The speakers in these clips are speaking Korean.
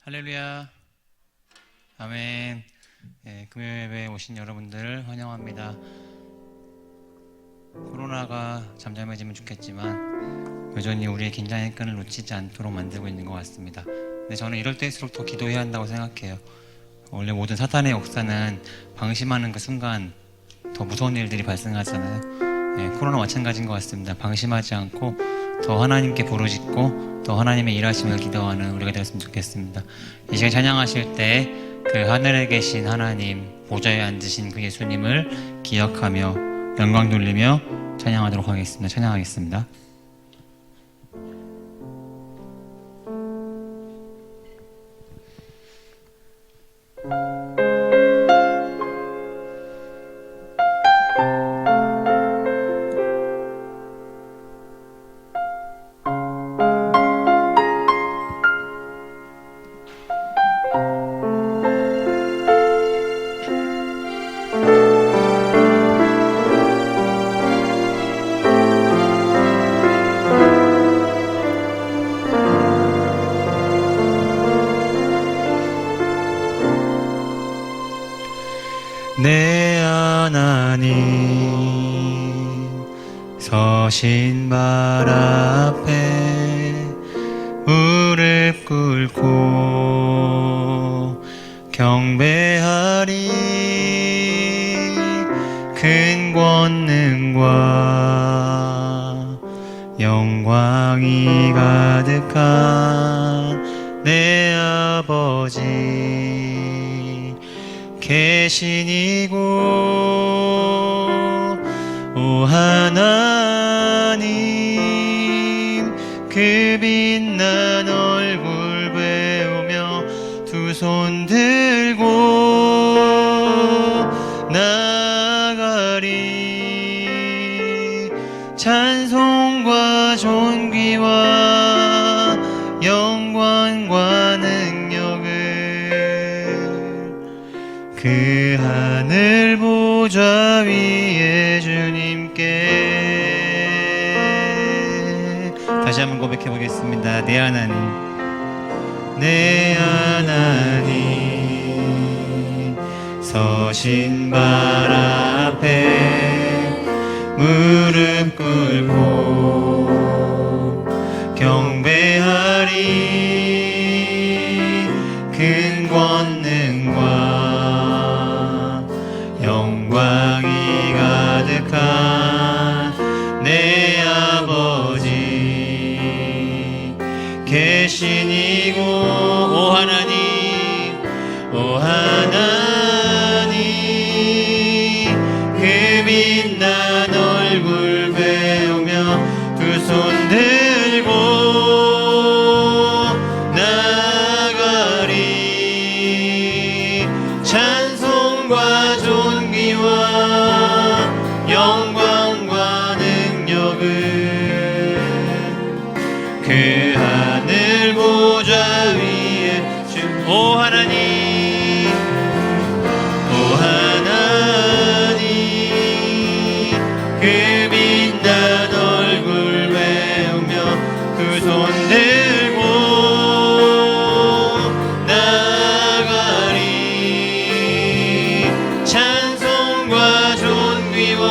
할렐루야. 아멘. 금요 예배에 오신 여러분들 환영합니다. 코로나가 잠잠해지면 좋겠지만 여전히 우리의 긴장의 끈을 놓치지 않도록 만들고 있는 것 같습니다. 근데 저는 이럴 때일수록 더 기도해야 한다고 생각해요. 원래 모든 사탄의 역사는 방심하는 그 순간 더 무서운 일들이 발생하잖아요. 코로나 마찬가지인 것 같습니다. 방심하지 않고 더 하나님께 부르짖고 더 하나님의 일하심을 기도하는 우리가 되었으면 좋겠습니다. 이 시간 찬양하실 때 그 하늘에 계신 하나님, 보좌에 앉으신 그 예수님을 기억하며 영광 돌리며 찬양하도록 하겠습니다. 찬양하겠습니다. 내 하나님 서신 발 앞에 무릎 꿇고 경배하리. 큰 권능과 영광이 가득한 내 아버지 계신 이곳, 오 하나님 그 빛난 얼굴 배우며 두 손 들고 나가리. 찬송과 존귀와 영광과 능력을 그 하늘 보좌 위에 주님께. 다시 한번 고백해 보겠습니다. 내 하나님, 내 하나님 서신 발 앞에 무릎 꿇고 경배하리. 큰 권능과 영광이 가득한 내 아버지 계신 이곳, 오 하나님, 오 하나님 그 빛난 얼굴 배우며 두 손 들고 나가리. 찬송과 존귀와 영광과 능력을 그 하늘 보좌 위에 주. 오 하나님, 오 하나님 그 빛난 얼굴 배우며 그 손 들고 나가리. 찬송과 존귀와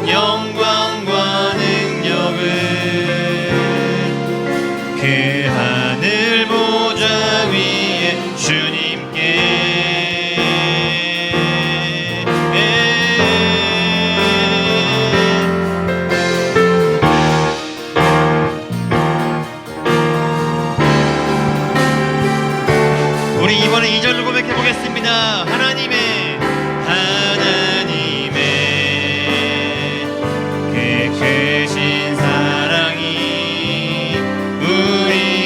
영광과 능력을 그 하늘 보좌 위에 주님께. 우리 이번에 2절로 고백해 보겠습니다. 하나님의 그 크신 사랑이 우리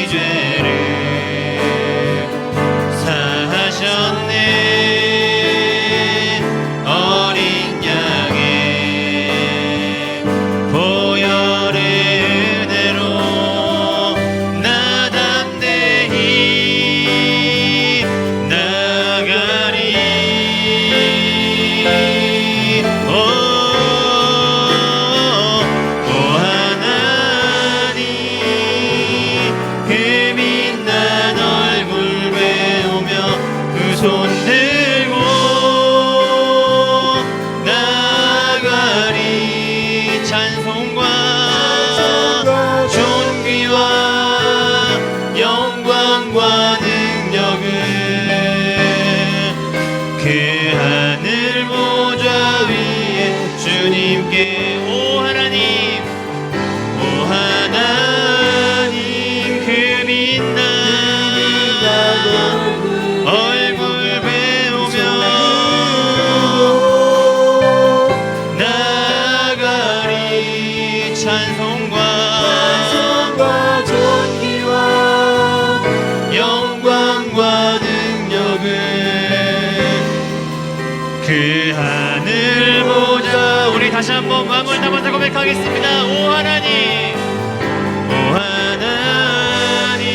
그 하늘 보좌 위에 주님께 오 하나님 그 빛난 얼굴 배우며 나가리 찬송과 존귀와 영광과 능력을 그 하늘 보좌 우리 다시 한번 마음을 담아서 고백하겠습니다. 오 하나님 오 하나님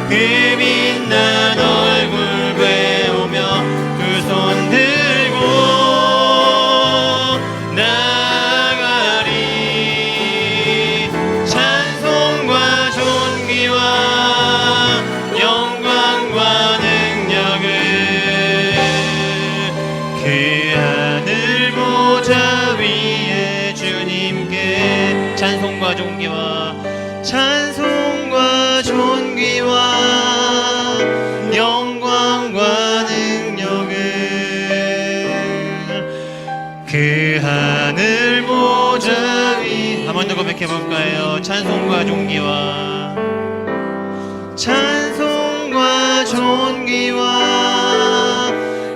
그 빛난 얼굴 배우며 두 손 들고 나가리 찬송과 존귀와 영광과 능력을 그 하늘 보좌 위에 주님께 찬송과 존귀와 영광과 능력을 그 하늘 보좌 위 한 번 더 고백해 볼까요? 찬송과 존귀와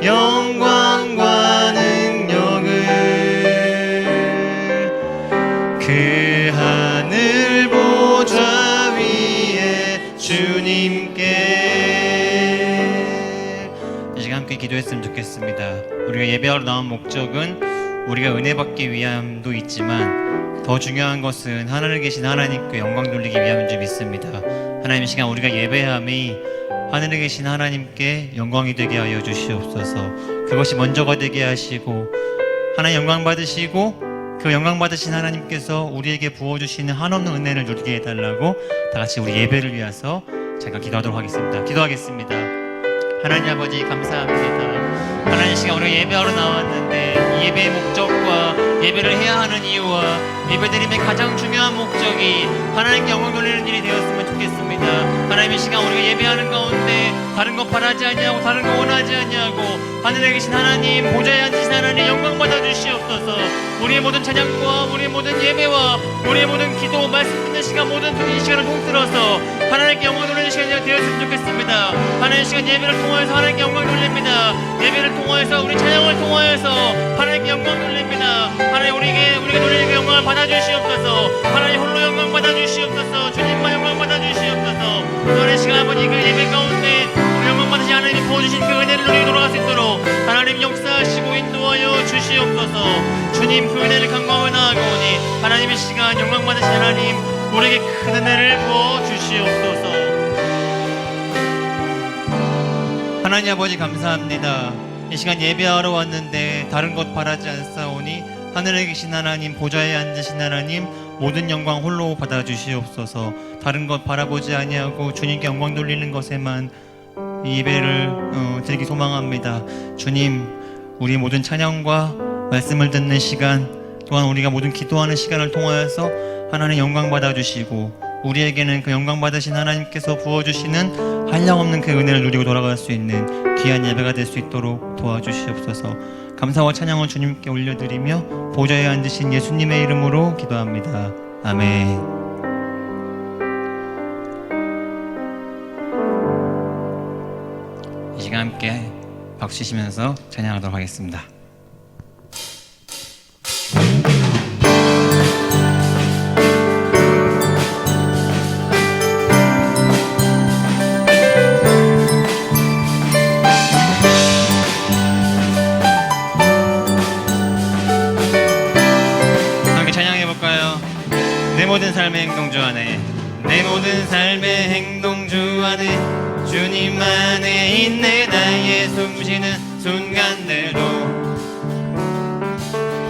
영광과 능력을 그 하늘 보좌 위에 주님께 이 시간 함께 기도했으면 좋겠습니다. 우리가 예배하러 나온 목적은 우리가 은혜 받기 위함도 있지만 더 중요한 것은 하늘에 계신 하나님께 영광 돌리기 위함인 줄 믿습니다. 하나님 이 시간 우리가 예배함이 하늘에 계신 하나님께 영광이 되게 하여 주시옵소서. 그것이 먼저가 되게 하시고 하나님 영광 받으시고 그 영광 받으신 하나님께서 우리에게 부어주시는 한없는 은혜를 누리게 해달라고 다 같이 우리 예배를 위해서 제가 기도하도록 하겠습니다. 기도하겠습니다. 하나님 아버지 감사합니다. 하나님 시간 우리가 예배하러 나왔는데 이 예배의 목적과 예배를 해야 하는 이유와 예배드림의 가장 중요한 목적이 하나님께 영광 돌리는 일이 되었으면 좋겠습니다. 하나님 이 시간 우리가 예배하는 가운데 다른 것 바라지 않냐고 다른 거 원하지 않냐고 하늘에 계신 하나님 보좌에 앉으신 하나님 영광 받아 주시옵소서. 우리의 모든 찬양과 우리의 모든 예배와 우리의 모든 기도 말씀 듣는 시간 모든 이 시간을 통틀어서 하나님께 영광 돌리는 시간이 되었으면 좋겠습니다. 하나님 시간 예배를 통하여서 하나님께 영광 돌립니다. 예배를 통하여서 우리 찬양을 통하여서 하나님께 영광 돌립니다. 하나님 우리에게 돌리는 그 영광을 받아주시옵소서. 하나님 홀로 영광 받아주시옵소서. 주님만 영광 받아주시옵소서. 오늘 시간 아버지 그 예배 가운데 우리 영광 받으신 하나님이 부어주신 그 은혜를 누리게 돌아갈 수 있도록 하나님 역사하시고 인도하여 주시옵소서. 주님 그 은혜를 간구하며 나아가오니 하나님의 시간 영광 받으신 하나님 우리에게 큰 은혜를 부어 주시옵소서. 하나님 아버지 감사합니다. 이 시간 예배하러 왔는데 다른 것 바라지 않사오니 하늘에 계신 하나님 보좌에 앉으신 하나님 모든 영광 홀로 받아주시옵소서. 다른 것 바라보지 아니하고 주님께 영광 돌리는 것에만 이 예배를 드리기 소망합니다. 주님 우리 모든 찬양과 말씀을 듣는 시간 또한 우리가 모든 기도하는 시간을 통하여서 하나님 영광 받아주시고 우리에게는 그 영광 받으신 하나님께서 부어주시는 한량없는 그 은혜를 누리고 돌아갈 수 있는 귀한 예배가 될 수 있도록 도와주시옵소서. 감사와 찬양을 주님께 올려드리며 보좌에 앉으신 예수님의 이름으로 기도합니다. 아멘. 이 시간 함께 박수 치시면서 찬양하도록 하겠습니다. 내 모든 삶의 행동 주 안에 내 모든 삶의 행동 주 안에 주님 안에 있네. 나의 숨쉬는 순간들도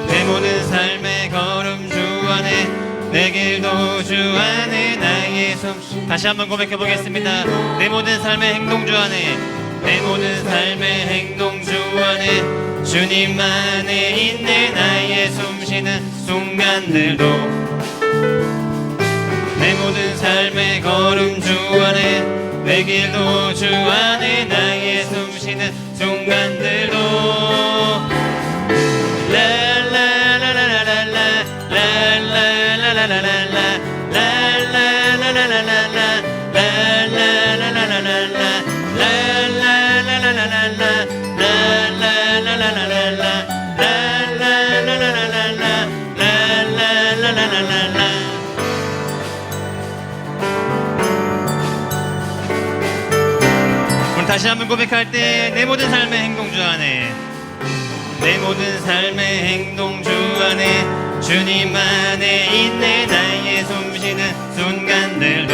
내 모든 삶의 걸음 주 안에 내 길도 주 안에 나의 숨 다시 한번 고백해 보겠습니다. 내 모든 삶의 행동 주 안에 내 모든 삶의 행동 주 안에 주님 안에 있네. 나의 숨쉬는 순간들도 내 모든 삶의 걸음 주 안에 내 길도 주 안에 나의 숨쉬는 순간들도 다시 한번 고백할 때 내 모든 삶의 행동 주 안에 내 모든 삶의 행동 주 안에 주님 안에 있네 나의 숨쉬는 순간들도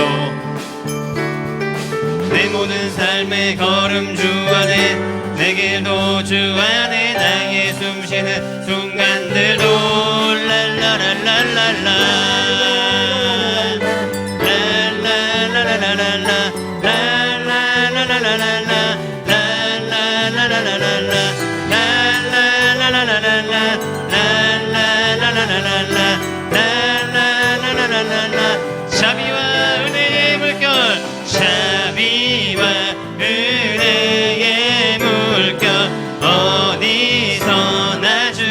내 모든 삶의 걸음 주 안에 내 길도 주 안에 나의 숨쉬는 순간들도 랄라랄랄랄라 자비와 은혜의 물결 자비와 은혜의 물결 어디서나 주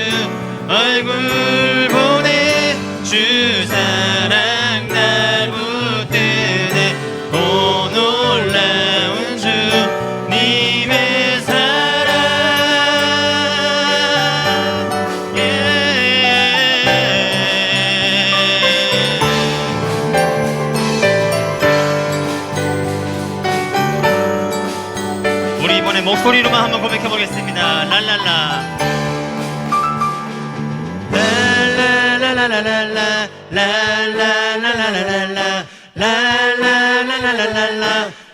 얼굴 보내 주 사랑 날 붙드네 오 놀라운 주님의 사랑 우리 이번에 목소리로만 한번 고백해 보겠습니다. 랄랄라 랄랄라랄랄라 랄랄라랄랄라 랄랄라랄랄라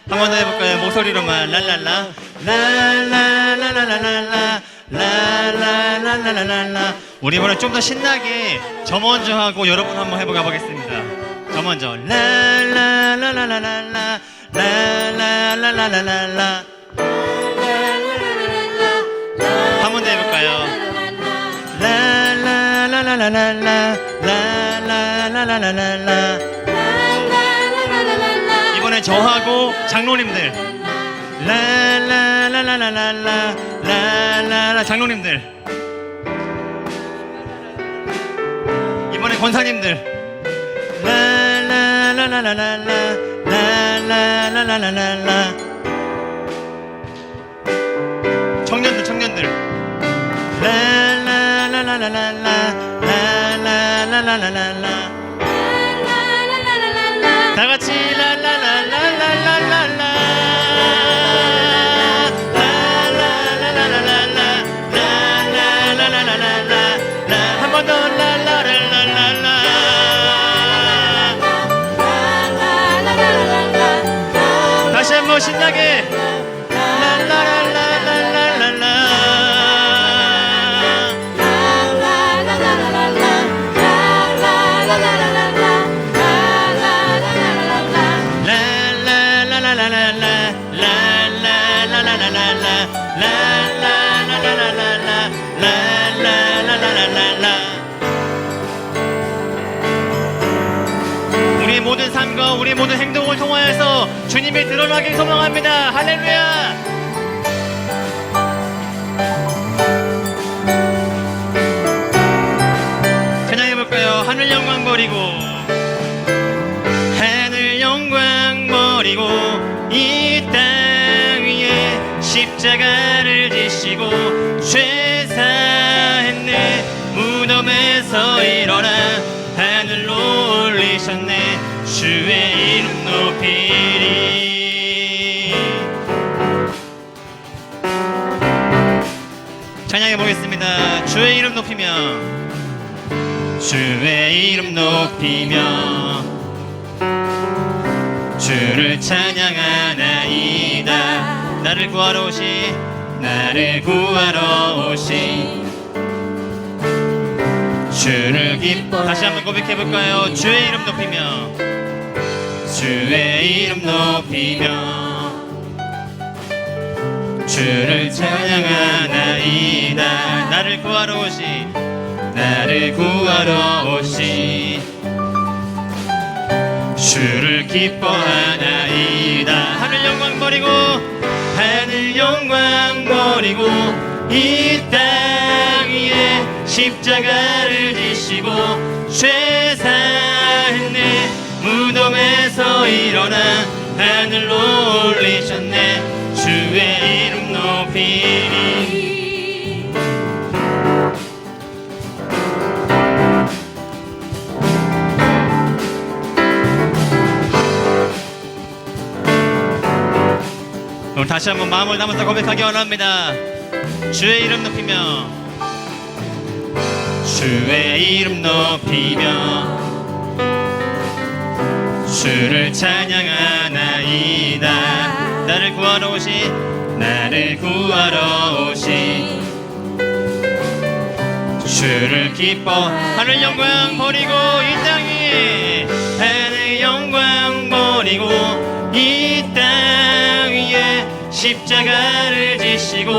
한 번 더 해볼까요? 목소리로만 랄랄라 랄랄라랄랄라 랄랄라랄랄라 우리 이번에 좀 더 신나게 저 먼저 하고 여러분 한번 해보가 보겠습니다. 저 먼저 랄랄라랄랄라 랄랄라랄랄라 한 번 더 해볼까요? 랄랄라랄랄라 랄랄라랄랄라 이번엔 저하고 장로님들 랄랄라랄랄라 랄랄라 장로님들 이번엔 권사님들 랄랄라랄랄라 랄랄라랄랄라 청년들 랄랄라랄랄라 랄랄라랄랄라 다 같이 랄랄라랄랄랄라 한 번 더 랄랄라랄랄라 다시 한번 신나게 우리의 모든 삶과 우리의 모든 행동을 통하여서 주님이 드러나길 소망합니다. 할렐루야. 찬양해볼까요? 하늘 영광 버리고 하늘 영광 버리고 이 땅 위에 십자가를 지시고 죄사했네 무덤에서 일어나 하늘로 올리셨네 주의 이름 높이리 찬양해보겠습니다. 주의 이름 높이며 주의 이름 높이며 주를 찬양하나이다 나를 구하러 오신 주를 기뻐 다시 한번 고백해볼까요? 주의 이름 높이며 주의 이름 높이며 주를 찬양하나이다 나를 구하러 오신 주를 주를 기뻐하나이다. 하늘 영광 버리고 하늘 영광 버리고 이 땅 위에 십자가를 지시고 죄사했네. 무덤에서 일어나 하늘로 올리셨네. 주의 이름 높이리. 오늘 다시 한번 마음을 담아서 고백하기 원합니다. 주의 이름 높이며 주의 이름 높이며 주를 찬양하나이다. 나를 구하러 오신 주를 기뻐. 하늘 영광 버리고 이 땅 위에 하늘 영광 버리고 이 땅 위에 십자가를 지시고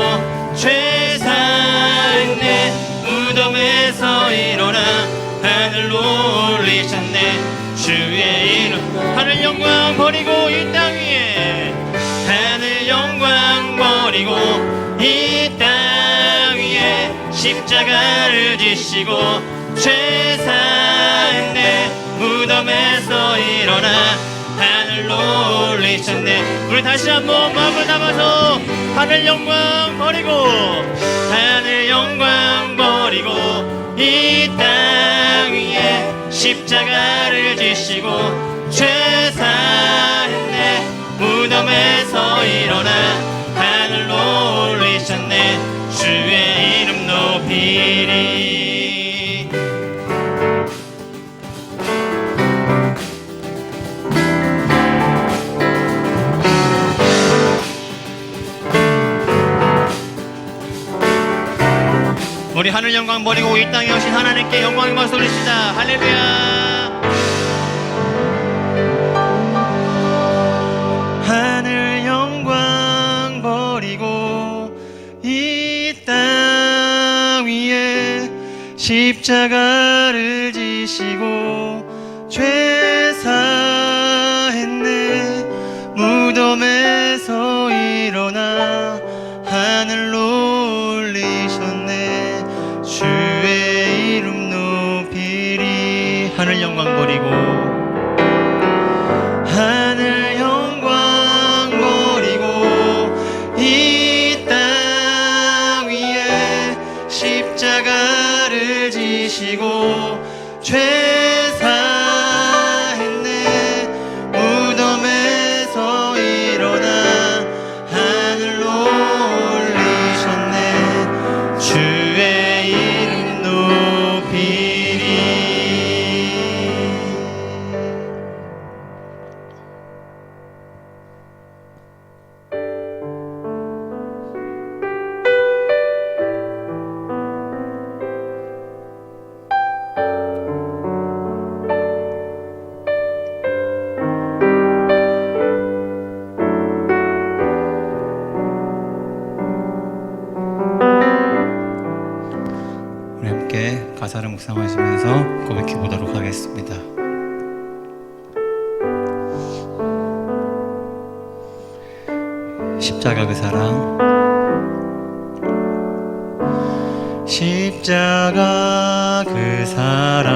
죄사했네. 무덤에서 일어나 하늘로 올리셨네. 주의 이름. 하늘 영광 버리고 이 땅 위에 하늘 영광 버리고 이 땅 위에 십자가를 지시고 죄사했네. 무덤에서 일어나 하늘로 올리셨네. 우리 다시 한번 마음을 담아서 하늘 영광 버리고 하늘 영광 버리고 이 땅 위에 십자가를 지시고 죄사했네. 무덤에서 일어나 하늘로 올리셨네. 주의 이름 높이리. 우리 하늘 영광 버리고 이 땅에 오신 하나님께 영광의 박수 올리시다. 할렐루야. 하늘 영광 버리고 이 땅 위에 십자가를 지시고 죄사했네. 무덤에서 일어나 하늘로 올리셨네. 주의 이름 높이리. 하늘 영광 버리고 하늘 영광 버리고 이 땅 위에 십자가를 지시고 죄사했네. 무덤에서 일어나 하늘로 올리셨네. 주의 이름 높이리. 우리 함께 가사를 묵상하시면서 고백해 보도록 하겠습니다. 십자가 그 사랑. 십자가 그 사랑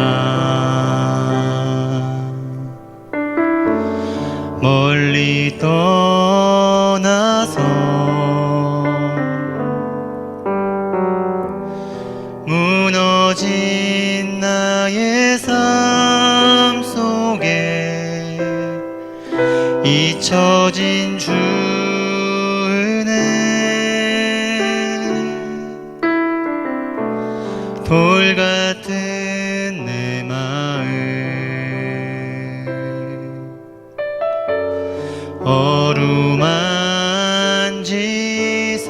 멀리 떠나서 무너진 나의 삶 속에 잊혀진 주 돌 같은 내 마음 어루만지사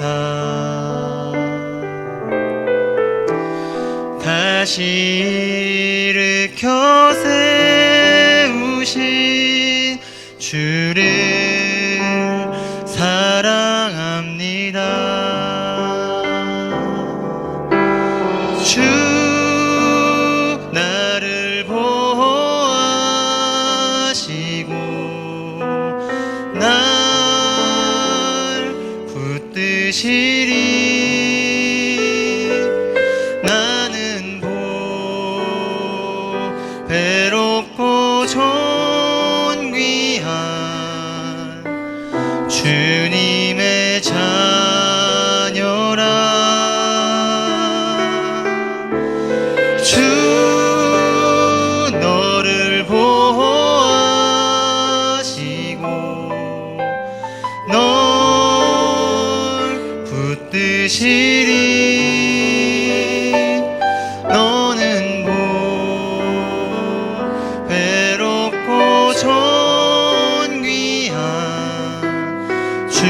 다시 일으켜 세우신 주를 사랑합니다. 주 나를 보호하시고 존귀한 주님의 자녀라. 주 너를 보호하시고 널 붙드시리. 너는 보배롭고 존귀한 주의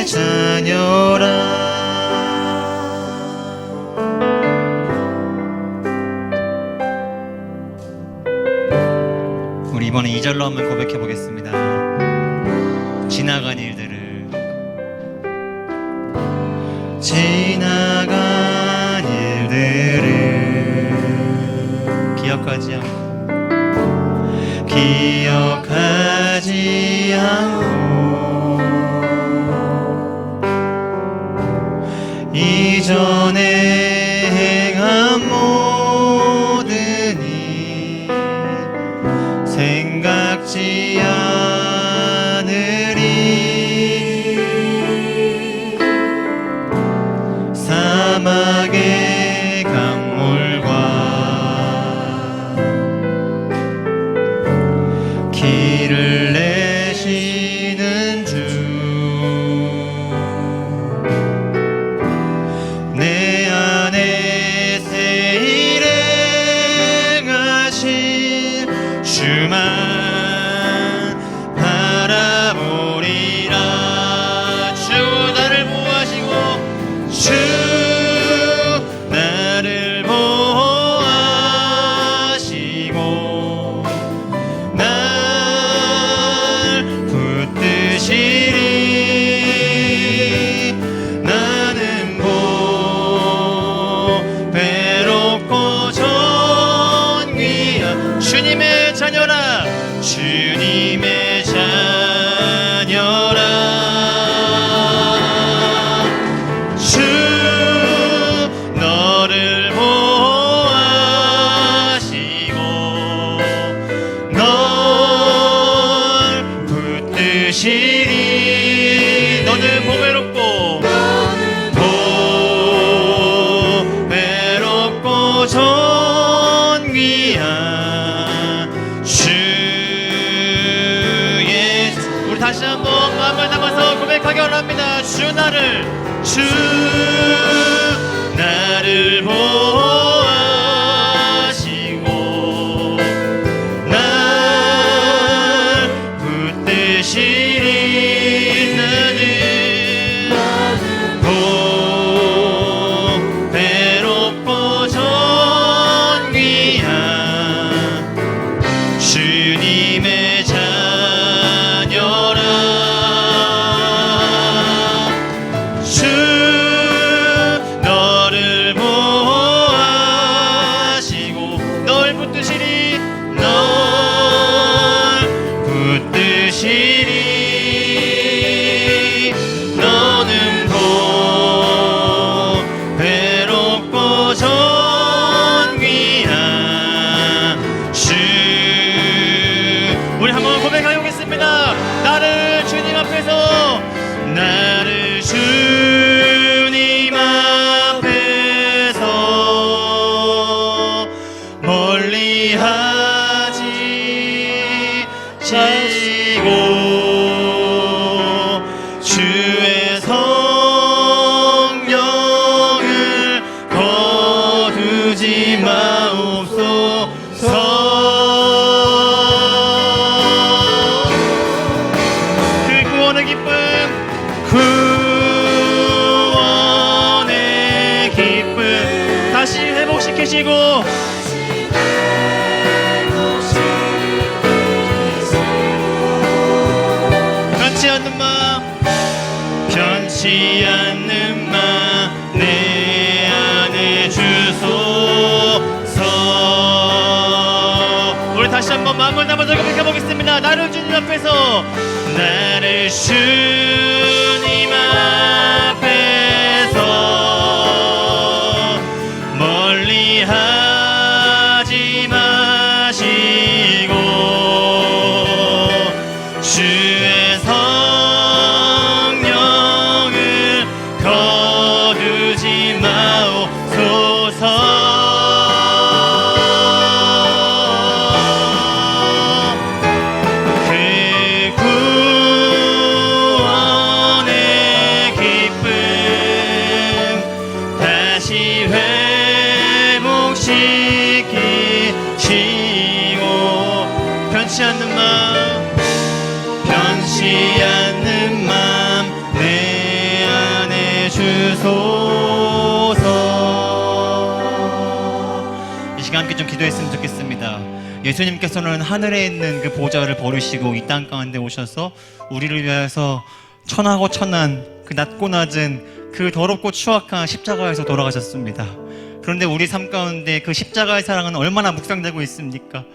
자녀라. 우리 이번에 2절로 한번 고백해 보겠습니다. 지나간 일들을 기억하지 않고 이전에 행한 모든 일 생각지 않으리. 사막의 강물과 길을 내시는 주, 내 안에 새 일 행하신 주만 바라보리라. 주 나를 보호하시고 주 나를 보호하시고 날 붙드시리. 나는 보배롭고 존귀한 주님의 자녀라. 주님의 자녀라. 주 너를 보호하시고 널 붙드시리. 너는 보배롭고 존귀한 주의. 우리 다시 한번 마음을 담아서 고백하기 원합니다. 주 나를 보호하시고 날 붙드시리. 나는 보배롭고 존귀한 주님의 자녀라. 주 너를 보호하시고 널 붙드시리. 널 붙드시리. 너는 보배롭고 존귀한 주. 우리 한번 고백하여 보겠습니다. 나를 주님 앞에서 멀리하지 마시고 주의 성령을 거두지 마옵소서. 그 구원의 기쁨, 구원의 기쁨 다시 회복시키시고 변치 않는 마 내 안에 주소서. 우리 다시 한번 마음을 담아서 고백해보겠습니다. 나를 주님 앞에서 멀리하지 마. 변치 않는 마음, 변치 않는 마음 내 안에 주소서. 이 시간 함께 좀 기도했으면 좋겠습니다. 예수님께서는 하늘에 있는 그 보좌를 버리시고 이 땅 가운데 오셔서 우리를 위해서 천하고 천한 그 낮고 낮은 그 더럽고 추악한 십자가에서 돌아가셨습니다. 그런데 우리 삶 가운데 그 십자가의 사랑은 얼마나 묵상되고 있습니까?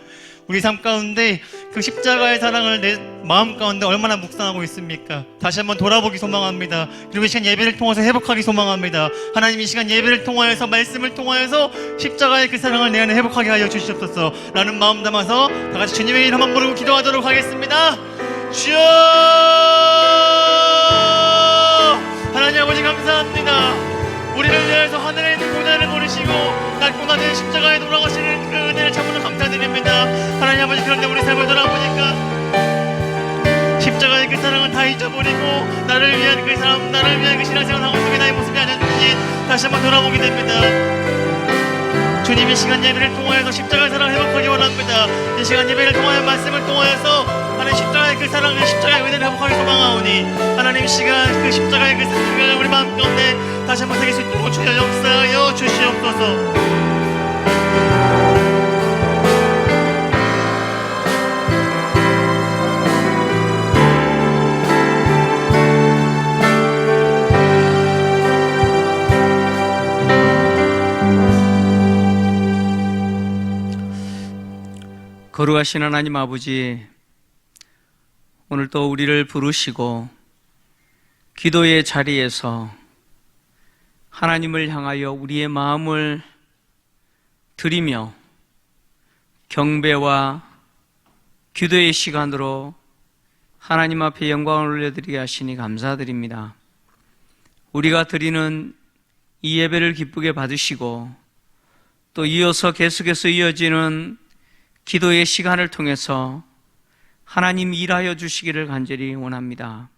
우리 삶 가운데 그 십자가의 사랑을 내 마음 가운데 얼마나 묵상하고 있습니까? 다시 한번 돌아보기 소망합니다. 그리고 이 시간 예배를 통해서 회복하기 소망합니다. 하나님, 이 시간 예배를 통하여서, 말씀을 통하여서 십자가의 그 사랑을 내 안에 회복하게 하여 주시옵소서 라는 마음 담아서 다 같이 주님의 이름 한번 부르고 기도하도록 하겠습니다. 주여! 하나님 아버지 감사합니다. 우리를 위해서 하늘에 있는 보좌를 버리시고 낮고 낮은 십자가에 돌아가시는 그 은혜를 참으로 감사드립니다. 하나님 아버지, 그런데 우리 삶을 돌아보니까 십자가의 그 사랑을 다 잊어버리고 나를 위한 그 사람, 나를 위한 그 신앙생활을 하고 있는 게 나의 모습이 아니었는지 다시 한번 돌아보게 됩니다. 주님, 이 시간 예배를 통하여서 십자가의 사랑을 회복하기 원합니다. 이 시간 예배를 통하여 말씀을 통하여서 하나님 십자가의 그 사랑을, 십자가의 은혜를 회복하기 소망하오니 하나님, 이 시간 그 십자가의 그 사랑을 우리 마음 가운데 다시 한번 새길 수 있도록 주여 역사하여 주시옵소서. 거룩하신 하나님 아버지, 오늘 또 우리를 부르시고 기도의 자리에서 하나님을 향하여 우리의 마음을 드리며 경배와 기도의 시간으로 하나님 앞에 영광을 올려드리게 하시니 감사드립니다. 우리가 드리는 이 예배를 기쁘게 받으시고 또 이어서 계속해서 이어지는 기도의 시간을 통해서 하나님 일하여 주시기를 간절히 원합니다.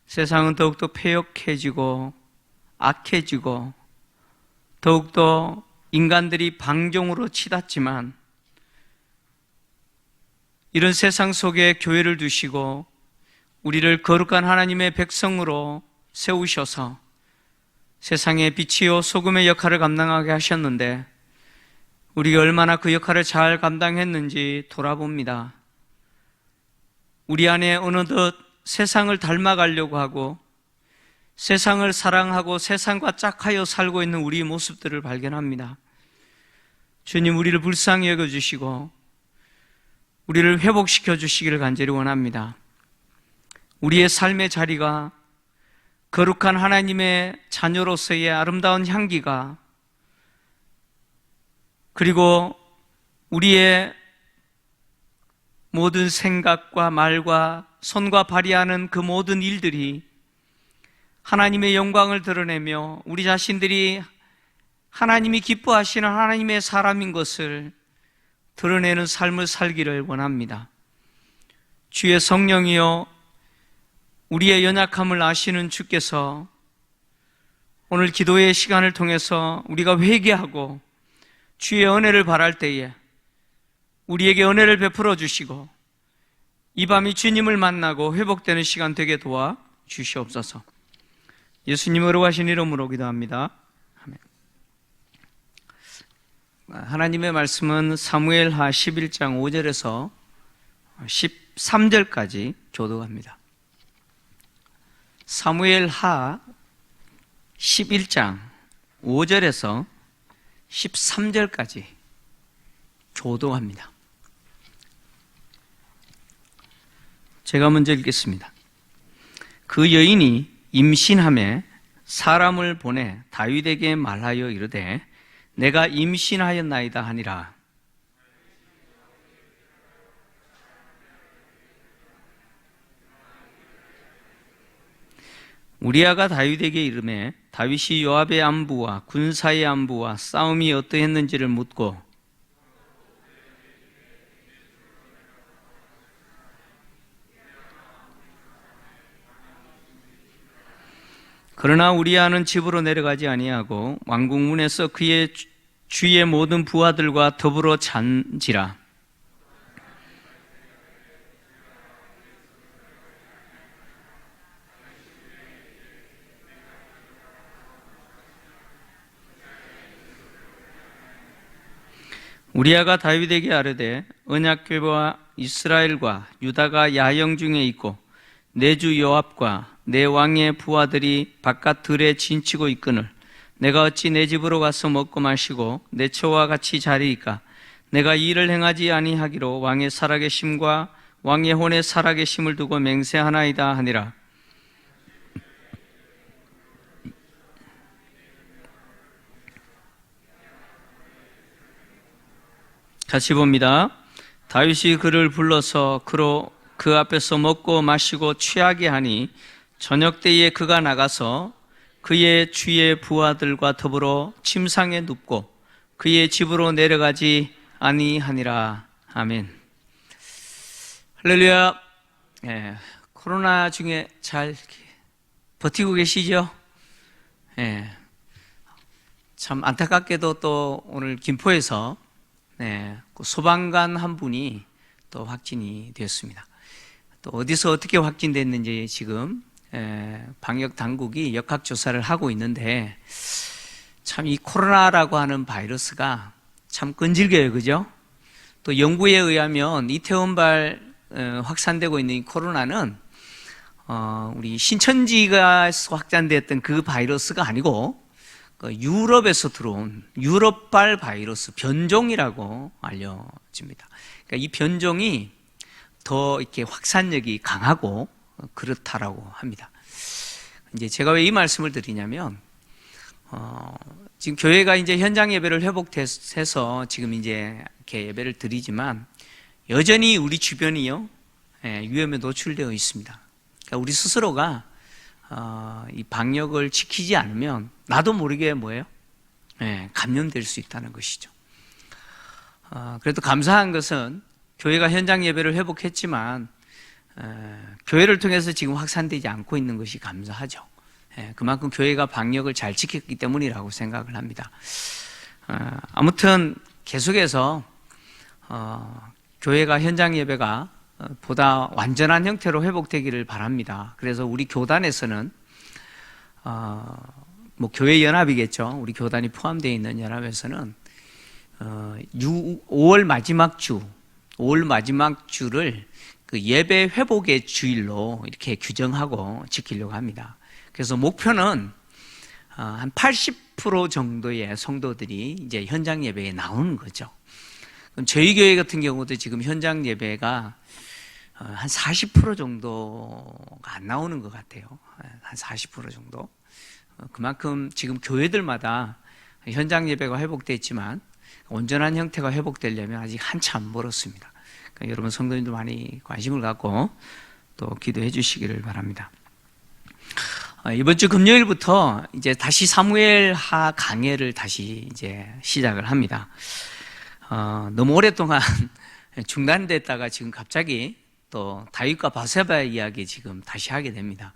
세상은 더욱더 폐역해지고 악해지고 더욱더 인간들이 방종으로 치닫지만 이런 세상 속에 교회를 두시고 우리를 거룩한 하나님의 백성으로 세우셔서 세상의 빛이요 소금의 역할을 감당하게 하셨는데 우리가 얼마나 그 역할을 잘 감당했는지 돌아봅니다. 우리 안에 어느덧 세상을 닮아가려고 하고 세상을 사랑하고 세상과 짝하여 살고 있는 우리의 모습들을 발견합니다. 주님, 우리를 불쌍히 여겨주시고 우리를 회복시켜 주시기를 간절히 원합니다. 우리의 삶의 자리가 거룩한 하나님의 자녀로서의 아름다운 향기가, 그리고 우리의 모든 생각과 말과 손과 발휘하는 그 모든 일들이 하나님의 영광을 드러내며 우리 자신들이 하나님이 기뻐하시는 하나님의 사람인 것을 드러내는 삶을 살기를 원합니다. 주의 성령이여, 우리의 연약함을 아시는 주께서 오늘 기도의 시간을 통해서 우리가 회개하고 주의 은혜를 바랄 때에 우리에게 은혜를 베풀어 주시고 이 밤이 주님을 만나고 회복되는 시간 되게 도와 주시옵소서. 예수님 거룩하신 이름으로 기도합니다. 아멘. 하나님의 말씀은 사무엘하 11장 5절에서 13절까지 교독합니다. 사무엘하 11장 5절에서 13절까지 교독합니다. 제가 먼저 읽겠습니다. 그 여인이 임신함에 사람을 보내 다윗에게 말하여 이르되 내가 임신하였나이다 하니라. 우리아가 다윗에게 이르매 다윗이 요압의 안부와 군사의 안부와 싸움이 어떠했는지를 묻고 그러나 우리아는 집으로 내려가지 아니하고 왕궁문에서 그의 주의 모든 부하들과 더불어 잔지라. 우리아가 다윗에게 아뢰되 언약궤와 이스라엘과 유다가 야영 중에 있고 내 주 요압과 내 왕의 부하들이 바깥 들에 진치고 있거늘 내가 어찌 내 집으로 가서 먹고 마시고 내 처와 같이 자리이까? 내가 이 일을 행하지 아니하기로 왕의 살아계심과 왕의 혼의 살아계심을 두고 맹세하나이다 하니라. 같이 봅니다. 다윗이 그를 불러서 그로 그 앞에서 먹고 마시고 취하게 하니 저녁 때에 그가 나가서 그의 주의 부하들과 더불어 침상에 눕고 그의 집으로 내려가지 아니하니라. 아멘. 할렐루야. 코로나 중에 잘 버티고 계시죠? 참 안타깝게도 또 오늘 김포에서 그 소방관 한 분이 또 확진이 되었습니다. 또 어디서 어떻게 확진됐는지 지금 방역 당국이 역학조사를 하고 있는데 참 이 코로나라고 하는 바이러스가 참 끈질겨요, 그죠? 또 연구에 의하면 이태원발 확산되고 있는 이 코로나는 우리 신천지가 확산됐던 그 바이러스가 아니고 유럽에서 들어온 유럽발 바이러스 변종이라고 알려집니다. 그러니까 이 변종이 더 이렇게 확산력이 강하고 그렇다라고 합니다. 이제 제가 왜 이 말씀을 드리냐면, 지금 교회가 이제 현장 예배를 회복해서 지금 이제 이렇게 예배를 드리지만 여전히 우리 주변이요, 위험에 노출되어 있습니다. 그러니까 우리 스스로가 이 방역을 지키지 않으면 나도 모르게 뭐예요? 감염될 수 있다는 것이죠. 그래도 감사한 것은 교회가 현장 예배를 회복했지만 교회를 통해서 지금 확산되지 않고 있는 것이 감사하죠. 그만큼 교회가 방역을 잘 지켰기 때문이라고 생각을 합니다. 아무튼 계속해서 교회가 현장 예배가 보다 완전한 형태로 회복되기를 바랍니다. 그래서 우리 교단에서는 뭐 교회 연합이겠죠. 우리 교단이 포함되어 있는 연합에서는 5월 마지막 주를 그 예배 회복의 주일로 이렇게 규정하고 지키려고 합니다. 그래서 목표는 한 80% 정도의 성도들이 이제 현장 예배에 나오는 거죠. 그럼 저희 교회 같은 경우도 지금 현장 예배가 한 40% 정도가 안 나오는 것 같아요. 한 40% 정도. 그만큼 지금 교회들마다 현장 예배가 회복됐지만 온전한 형태가 회복되려면 아직 한참 멀었습니다. 그러니까 여러분 성도님들 많이 관심을 갖고 또 기도해 주시기를 바랍니다. 이번 주 금요일부터 이제 다시 사무엘하 강해를 다시 이제 시작을 합니다. 너무 오랫동안 중단됐다가 지금 갑자기 또 다윗과 바세바의 이야기 지금 다시 하게 됩니다.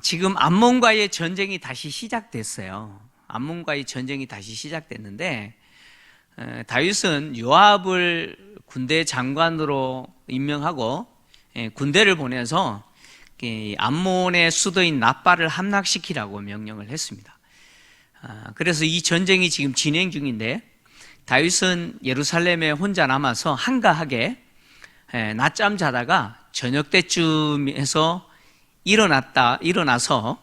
지금 암몬과의 전쟁이 다시 시작됐어요. 암몬과의 전쟁이 다시 시작됐는데 다윗은 요압을 군대 장관으로 임명하고 군대를 보내서 암몬의 수도인 납바를 함락시키라고 명령을 했습니다. 그래서 이 전쟁이 지금 진행 중인데 다윗은 예루살렘에 혼자 남아서 한가하게 낮잠 자다가 저녁 때쯤에서 일어나서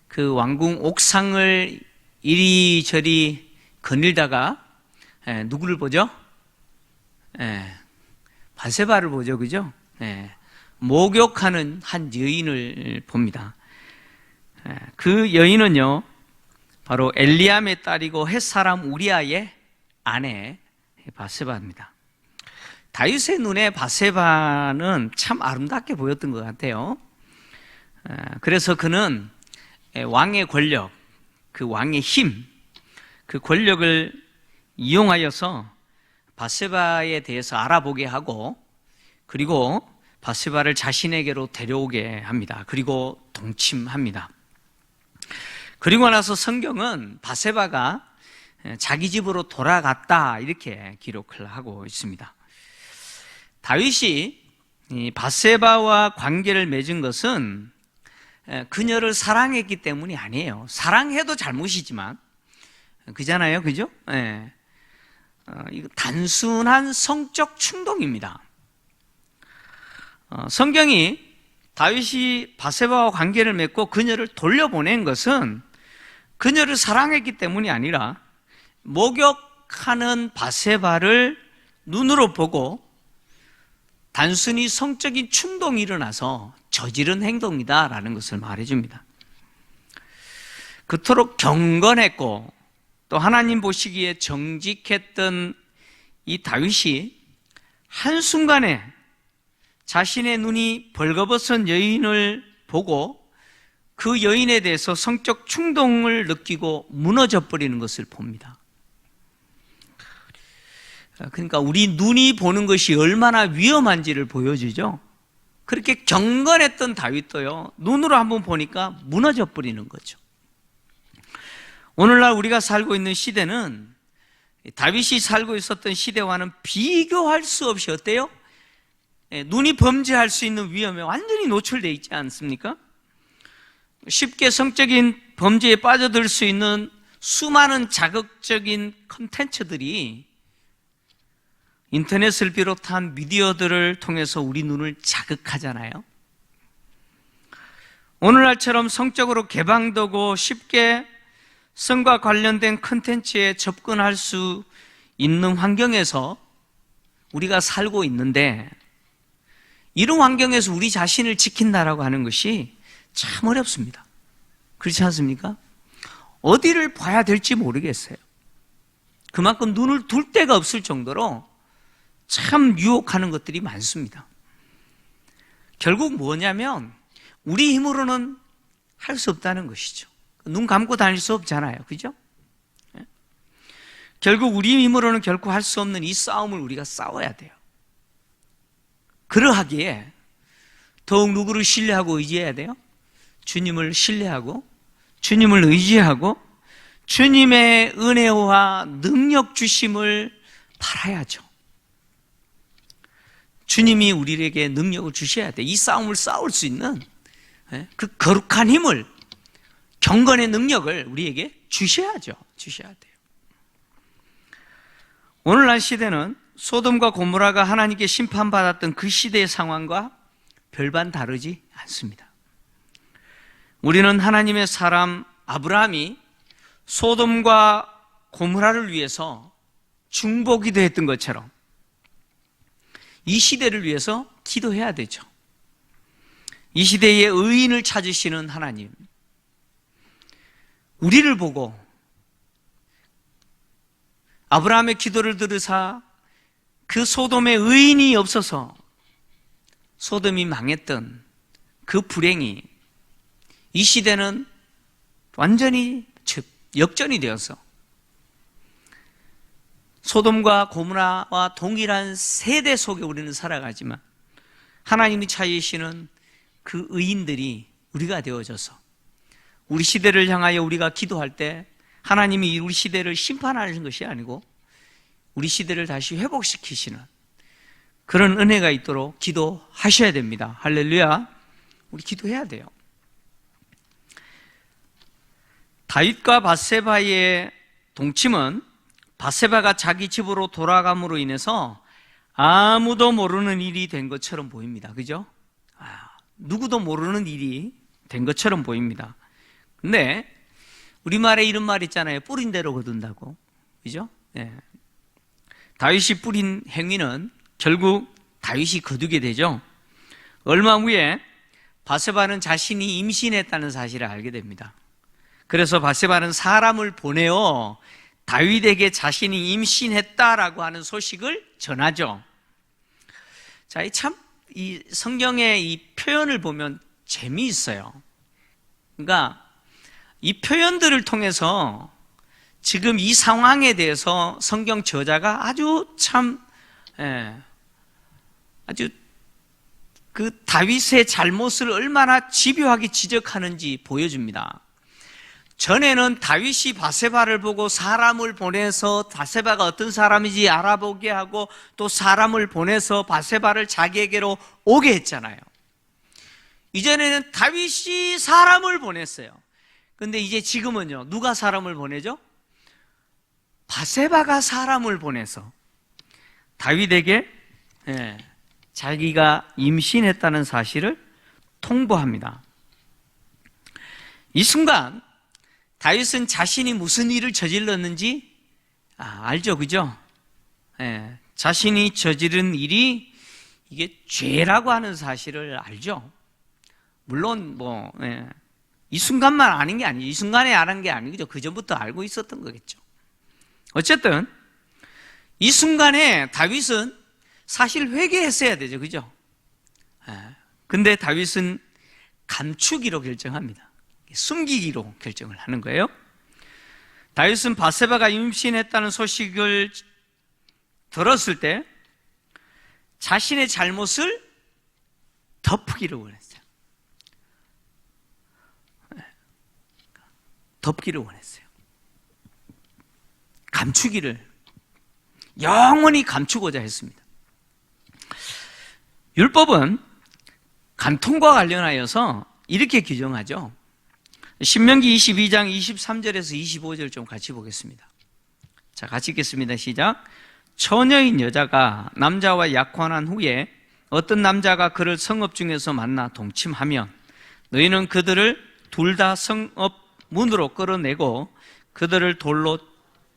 그 왕궁 옥상을 이리저리 거닐다가 누구를 보죠? 바세바를 보죠, 그죠? 목욕하는 한 여인을 봅니다. 그 여인은요, 바로 엘리암의 딸이고 햇사람 우리아의 아내 바세바입니다. 다윗의 눈에 바세바는 참 아름답게 보였던 것 같아요. 그래서 그는 왕의 권력, 그 왕의 힘, 그 권력을 이용하여서 바세바에 대해서 알아보게 하고 그리고 바세바를 자신에게로 데려오게 합니다. 그리고 동침합니다. 그리고 나서 성경은 바세바가 자기 집으로 돌아갔다 이렇게 기록을 하고 있습니다. 다윗이 이 바세바와 관계를 맺은 것은 그녀를 사랑했기 때문이 아니에요. 사랑해도 잘못이지만 그잖아요, 그죠? 이거 단순한 성적 충동입니다. 성경이 다윗이 바세바와 관계를 맺고 그녀를 돌려보낸 것은 그녀를 사랑했기 때문이 아니라 목욕하는 바세바를 눈으로 보고 단순히 성적인 충동이 일어나서 저지른 행동이다라는 것을 말해줍니다. 그토록 경건했고 또 하나님 보시기에 정직했던 이 다윗이 한순간에 자신의 눈이 벌거벗은 여인을 보고 그 여인에 대해서 성적 충동을 느끼고 무너져 버리는 것을 봅니다. 그러니까 우리 눈이 보는 것이 얼마나 위험한지를 보여주죠. 그렇게 경건했던 다윗도요, 눈으로 한번 보니까 무너져 버리는 거죠. 오늘날 우리가 살고 있는 시대는 다윗이 살고 있었던 시대와는 비교할 수 없이 어때요? 눈이 범죄할 수 있는 위험에 완전히 노출되어 있지 않습니까? 쉽게 성적인 범죄에 빠져들 수 있는 수많은 자극적인 콘텐츠들이 인터넷을 비롯한 미디어들을 통해서 우리 눈을 자극하잖아요. 오늘날처럼 성적으로 개방되고 쉽게 성과 관련된 콘텐츠에 접근할 수 있는 환경에서 우리가 살고 있는데, 이런 환경에서 우리 자신을 지킨다라고 하는 것이 참 어렵습니다. 그렇지 않습니까? 어디를 봐야 될지 모르겠어요. 그만큼 눈을 둘 데가 없을 정도로 참 유혹하는 것들이 많습니다. 결국 뭐냐면 우리 힘으로는 할 수 없다는 것이죠. 눈 감고 다닐 수 없잖아요. 그죠? 결국 우리 힘으로는 결코 할 수 없는 이 싸움을 우리가 싸워야 돼요. 그러하기에 더욱 누구를 신뢰하고 의지해야 돼요? 주님을 신뢰하고 주님을 의지하고 주님의 은혜와 능력 주심을 바라야죠. 주님이 우리에게 능력을 주셔야 돼. 이 싸움을 싸울 수 있는 그 거룩한 힘을, 경건의 능력을 우리에게 주셔야죠. 주셔야 돼요. 오늘날 시대는 소돔과 고모라가 하나님께 심판받았던 그 시대의 상황과 별반 다르지 않습니다. 우리는 하나님의 사람 아브라함이 소돔과 고모라를 위해서 중보기도 했던 것처럼 이 시대를 위해서 기도해야 되죠. 이 시대의 의인을 찾으시는 하나님, 우리를 보고 아브라함의 기도를 들으사 그 소돔에 의인이 없어서 소돔이 망했던 그 불행이 이 시대는 완전히 역전이 되어서 소돔과 고모라와 동일한 세대 속에 우리는 살아가지만 하나님이 찾으시는 그 의인들이 우리가 되어져서 우리 시대를 향하여 우리가 기도할 때 하나님이 우리 시대를 심판하는 것이 아니고 우리 시대를 다시 회복시키시는 그런 은혜가 있도록 기도하셔야 됩니다. 할렐루야. 우리 기도해야 돼요. 다윗과 밧세바의 동침은 밧세바가 자기 집으로 돌아감으로 인해서 아무도 모르는 일이 된 것처럼 보입니다. 그죠? 누구도 모르는 일이 된 것처럼 보입니다. 근데 우리말에 이런 말 있잖아요. 뿌린 대로 거둔다고. 그죠? 네. 다윗이 뿌린 행위는 결국 다윗이 거두게 되죠. 얼마 후에 밧세바는 자신이 임신했다는 사실을 알게 됩니다. 그래서 밧세바는 사람을 보내어 다윗에게 자신이 임신했다라고 하는 소식을 전하죠. 자, 이 성경의 이 표현을 보면 재미있어요. 그러니까 이 표현들을 통해서 지금 이 상황에 대해서 성경 저자가 아주 그 다윗의 잘못을 얼마나 집요하게 지적하는지 보여줍니다. 전에는 다윗이 밧세바를 보고 사람을 보내서 밧세바가 어떤 사람인지 알아보게 하고 또 사람을 보내서 밧세바를 자기에게로 오게 했잖아요. 이전에는 다윗이 사람을 보냈어요. 근데 이제 지금은요, 누가 사람을 보내죠? 바세바가 사람을 보내서 다윗에게 자기가 임신했다는 사실을 통보합니다. 이 순간 다윗은 자신이 무슨 일을 저질렀는지 알죠, 그죠? 자신이 저지른 일이 이게 죄라고 하는 사실을 알죠. 물론 이 순간만 아는 게 아니죠. 이 순간에 아는 게 아니죠. 그 전부터 알고 있었던 거겠죠. 어쨌든 이 순간에 다윗은 사실 회개했어야 되죠, 그죠? 근데 다윗은 감추기로 결정합니다. 숨기기로 결정을 하는 거예요. 다윗은 바세바가 임신했다는 소식을 들었을 때 자신의 잘못을 덮기를 원했어요. 덮기를 원했어요. 감추기를 영원히 감추고자 했습니다. 율법은 간통과 관련하여서 이렇게 규정하죠. 신명기 22장 23절에서 25절 좀 같이 보겠습니다. 자, 같이 읽겠습니다. 시작. 처녀인 여자가 남자와 약혼한 후에 어떤 남자가 그를 성읍 중에서 만나 동침하면 너희는 그들을 둘 다 성읍 문으로 끌어내고 그들을 돌로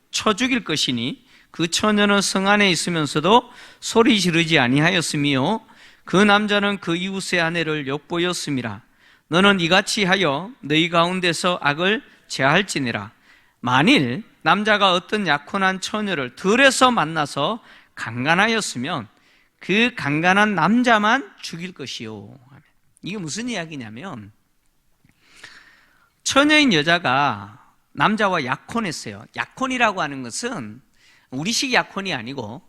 쳐 죽일 것이니 그 처녀는 성 안에 있으면서도 소리 지르지 아니하였으며 그 남자는 그 이웃의 아내를 욕보였음이라. 너는 이같이 하여 너희 가운데서 악을 제할지니라. 만일 남자가 어떤 약혼한 처녀를 들에서 만나서 강간하였으면 그 강간한 남자만 죽일 것이요. 이게 무슨 이야기냐면 처녀인 여자가 남자와 약혼했어요. 약혼이라고 하는 것은 우리식 약혼이 아니고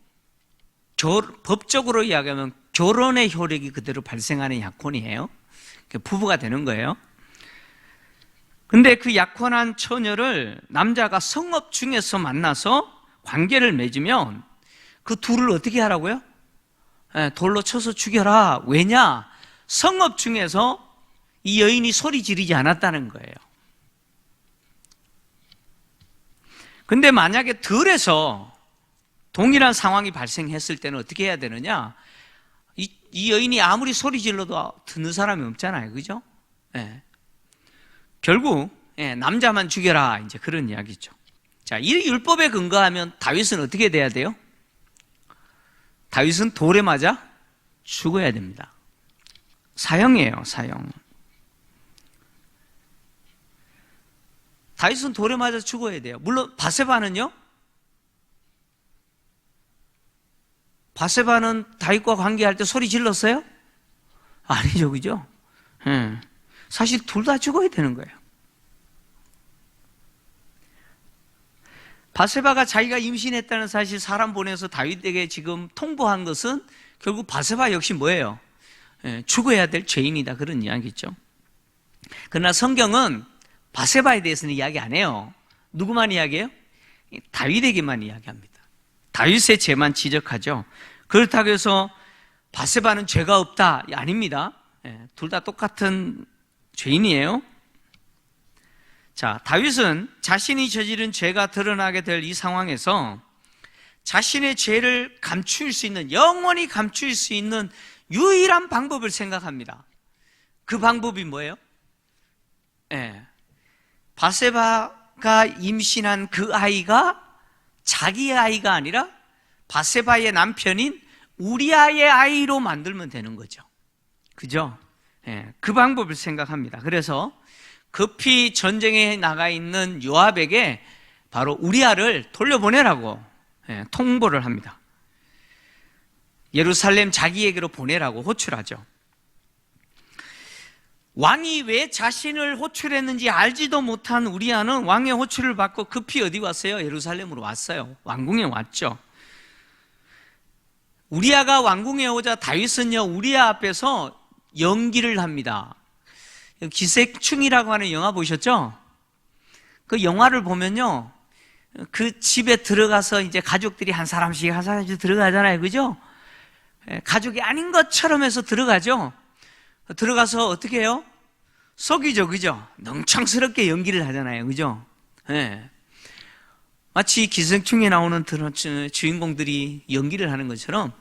법적으로 이야기하면 결혼의 효력이 그대로 발생하는 약혼이에요. 부부가 되는 거예요. 근데 그 약혼한 처녀를 남자가 성읍 중에서 만나서 관계를 맺으면 그 둘을 어떻게 하라고요? 돌로 쳐서 죽여라. 왜냐? 성읍 중에서 이 여인이 소리 지르지 않았다는 거예요. 근데 만약에 들에서 동일한 상황이 발생했을 때는 어떻게 해야 되느냐? 이 여인이 아무리 소리 질러도 듣는 사람이 없잖아요. 그죠? 결국 남자만 죽여라. 이제 그런 이야기죠. 자, 이 율법에 근거하면 다윗은 어떻게 돼야 돼요? 다윗은 돌에 맞아 죽어야 됩니다. 사형이에요, 사형. 다윗은 돌에 맞아 죽어야 돼요. 물론 바세바는요? 바세바는 다윗과 관계할 때 소리 질렀어요? 아니죠, 그죠? 사실 둘 다 죽어야 되는 거예요. 바세바가 자기가 임신했다는 사실 사람 보내서 다윗에게 지금 통보한 것은 결국 바세바 역시 뭐예요? 죽어야 될 죄인이다, 그런 이야기죠. 그러나 성경은 바세바에 대해서는 이야기 안 해요. 누구만 이야기해요? 다윗에게만 이야기합니다. 다윗의 죄만 지적하죠. 그렇다고 해서 바세바는 죄가 없다, 아닙니다. 둘 다 똑같은 죄인이에요. 자, 다윗은 자신이 저지른 죄가 드러나게 될 이 상황에서 자신의 죄를 감출 수 있는, 영원히 감출 수 있는 유일한 방법을 생각합니다. 그 방법이 뭐예요? 바세바가 임신한 그 아이가 자기의 아이가 아니라 바세바의 남편인 우리아의 아이로 만들면 되는 거죠. 그죠? 그 방법을 생각합니다. 그래서 급히 전쟁에 나가 있는 요압에게 바로 우리아를 돌려보내라고 통보를 합니다. 예루살렘 자기에게로 보내라고 호출하죠. 왕이 왜 자신을 호출했는지 알지도 못한 우리아는 왕의 호출을 받고 급히 어디 왔어요? 예루살렘으로 왔어요. 왕궁에 왔죠. 우리아가 왕궁에 오자 다윗은요, 우리아 앞에서 연기를 합니다. 기생충이라고 하는 영화 보셨죠? 그 영화를 보면요, 그 집에 들어가서 이제 가족들이 한 사람씩 들어가잖아요. 그죠? 가족이 아닌 것처럼 해서 들어가죠. 들어가서 어떻게 해요? 속이죠, 그죠? 능청스럽게 연기를 하잖아요, 그죠? 마치 기생충에 나오는 주인공들이 연기를 하는 것처럼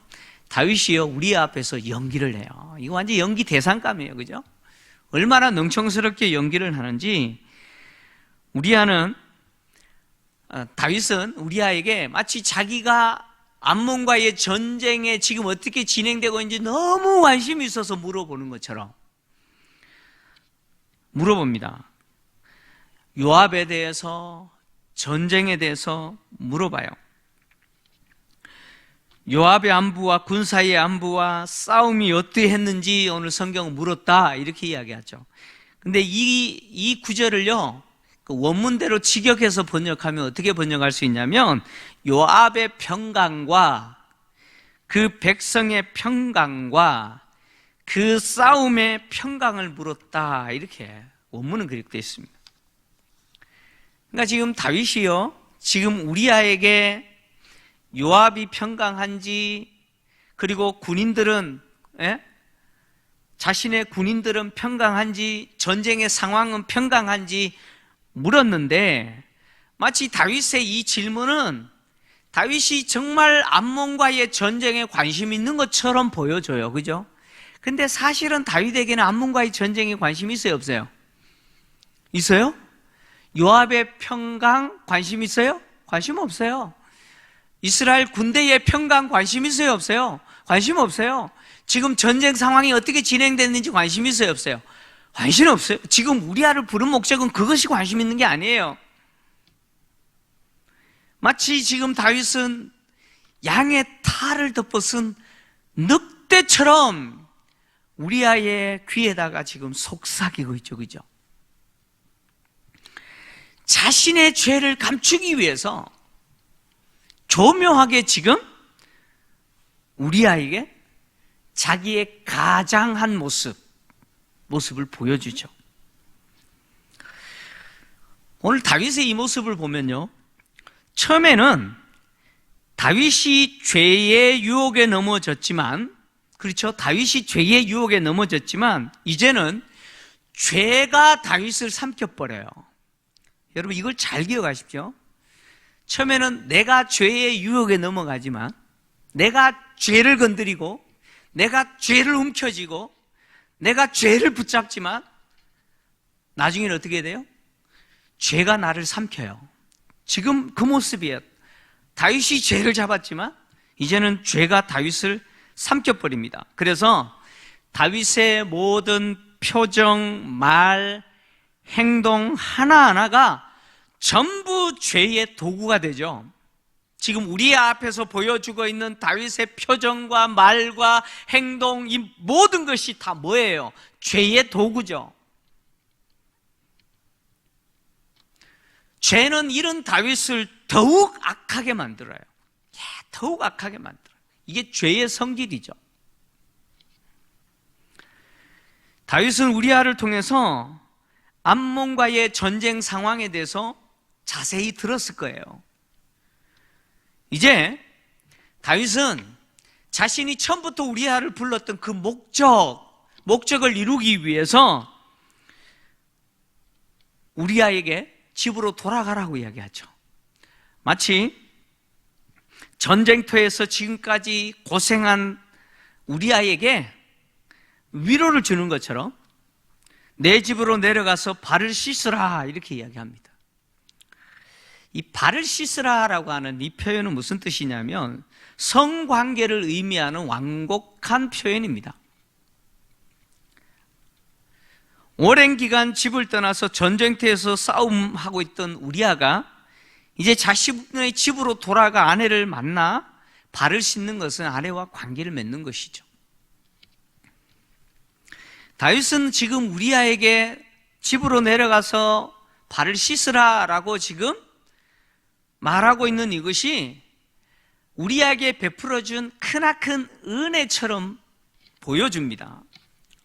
다윗이요 우리 앞에서 연기를 해요. 이거 완전 연기 대상감이에요, 그죠? 얼마나 능청스럽게 연기를 하는지. 다윗은 우리아에게 마치 자기가 암몬과의 전쟁에 지금 어떻게 진행되고 있는지 너무 관심이 있어서 물어보는 것처럼 물어봅니다. 요압에 대해서, 전쟁에 대해서 물어봐요. 요압의 안부와 군사의 안부와 싸움이 어떻게 했는지 오늘 성경은 물었다, 이렇게 이야기하죠. 근데 이 구절을요, 그 원문대로 직역해서 번역하면 어떻게 번역할 수 있냐면, 요압의 평강과 그 백성의 평강과 그 싸움의 평강을 물었다, 이렇게 원문은 그렇게 되어 있습니다. 그러니까 지금 다윗이요, 지금 우리아에게 요압이 평강한지, 그리고 군인들은, 자신의 군인들은 평강한지, 전쟁의 상황은 평강한지 물었는데, 마치 다윗의 이 질문은 다윗이 정말 암몬과의 전쟁에 관심 있는 것처럼 보여줘요, 그죠? 근데 사실은 다윗에게는 암몬과의 전쟁에 관심이 있어요, 없어요? 있어요? 요압의 평강 관심 있어요? 관심 없어요. 이스라엘 군대의 평강 관심 있어요, 없어요? 관심 없어요. 지금 전쟁 상황이 어떻게 진행됐는지 관심 있어요, 없어요? 관심 없어요. 지금 우리아를 부른 목적은 그것이 관심 있는 게 아니에요. 마치 지금 다윗은 양의 탈을 덮어쓴 늑대처럼 우리아의 귀에다가 지금 속삭이고 있죠, 그죠? 자신의 죄를 감추기 위해서 조묘하게 지금 우리아에게 자기의 가장한 모습을 보여주죠. 오늘 다윗의 이 모습을 보면요, 처음에는 다윗이 죄의 유혹에 넘어졌지만, 그렇죠? 다윗이 죄의 유혹에 넘어졌지만 이제는 죄가 다윗을 삼켜버려요. 여러분 이걸 잘 기억하십시오. 처음에는 내가 죄의 유혹에 넘어가지만, 내가 죄를 건드리고, 내가 죄를 움켜쥐고, 내가 죄를 붙잡지만, 나중에는 어떻게 돼요? 죄가 나를 삼켜요. 지금 그 모습이에요. 다윗이 죄를 잡았지만 이제는 죄가 다윗을 삼켜버립니다. 그래서 다윗의 모든 표정, 말, 행동 하나하나가 전부 죄의 도구가 되죠. 지금 우리 앞에서 보여주고 있는 다윗의 표정과 말과 행동, 이 모든 것이 다 뭐예요? 죄의 도구죠. 죄는 이런 다윗을 더욱 악하게 만들어요. 더욱 악하게 만들어요. 이게 죄의 성질이죠. 다윗은 우리아를 통해서 암몬과의 전쟁 상황에 대해서 자세히 들었을 거예요. 이제 다윗은 자신이 처음부터 우리아를 불렀던 그 목적을 이루기 위해서 우리아에게 집으로 돌아가라고 이야기하죠. 마치 전쟁터에서 지금까지 고생한 우리아에게 위로를 주는 것처럼 내 집으로 내려가서 발을 씻으라, 이렇게 이야기합니다. 이 발을 씻으라라고 하는 이 표현은 무슨 뜻이냐면 성관계를 의미하는 완곡한 표현입니다. 오랜 기간 집을 떠나서 전쟁터에서 싸움하고 있던 우리아가 이제 자신의 집으로 돌아가 아내를 만나 발을 씻는 것은 아내와 관계를 맺는 것이죠. 다윗은 지금 우리아에게 집으로 내려가서 발을 씻으라라고 지금 말하고 있는 이것이 우리에게 베풀어준 크나큰 은혜처럼 보여줍니다.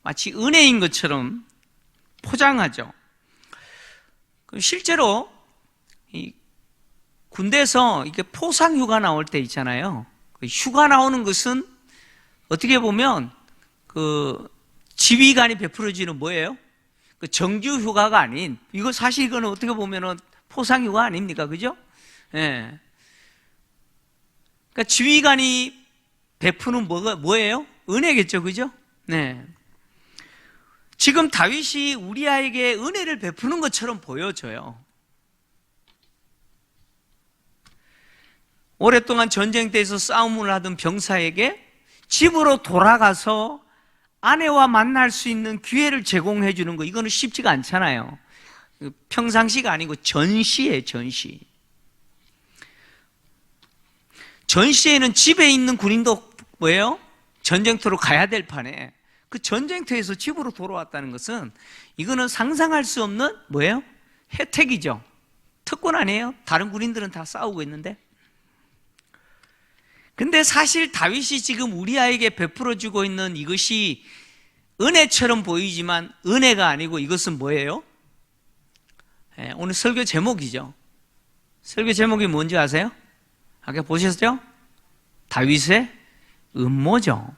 마치 은혜인 것처럼 포장하죠. 실제로 이 군대에서 이렇게 포상휴가 나올 때 있잖아요. 휴가 나오는 것은 어떻게 보면 그 지휘관이 베풀어주는 뭐예요? 그 정규휴가가 아닌, 이거 사실 이거는 어떻게 보면은 포상휴가 아닙니까? 그죠? 예. 그러니까 지휘관이 베푸는 뭐예요? 은혜겠죠, 그죠? 네. 지금 다윗이 우리아에게 은혜를 베푸는 것처럼 보여져요. 오랫동안 전쟁터에서 싸움을 하던 병사에게 집으로 돌아가서 아내와 만날 수 있는 기회를 제공해 주는 거, 이거는 쉽지가 않잖아요. 평상시가 아니고 전시예요, 전시. 전시에는 집에 있는 군인도 뭐예요? 전쟁터로 가야 될 판에 그 전쟁터에서 집으로 돌아왔다는 것은 이거는 상상할 수 없는 뭐예요? 혜택이죠. 특권 아니에요? 다른 군인들은 다 싸우고 있는데. 근데 사실 다윗이 지금 우리아에게 베풀어주고 있는 이것이 은혜처럼 보이지만 은혜가 아니고 이것은 뭐예요? 오늘 설교 제목이죠. 설교 제목이 뭔지 아세요? 아까 보셨죠? 다윗의 음모죠.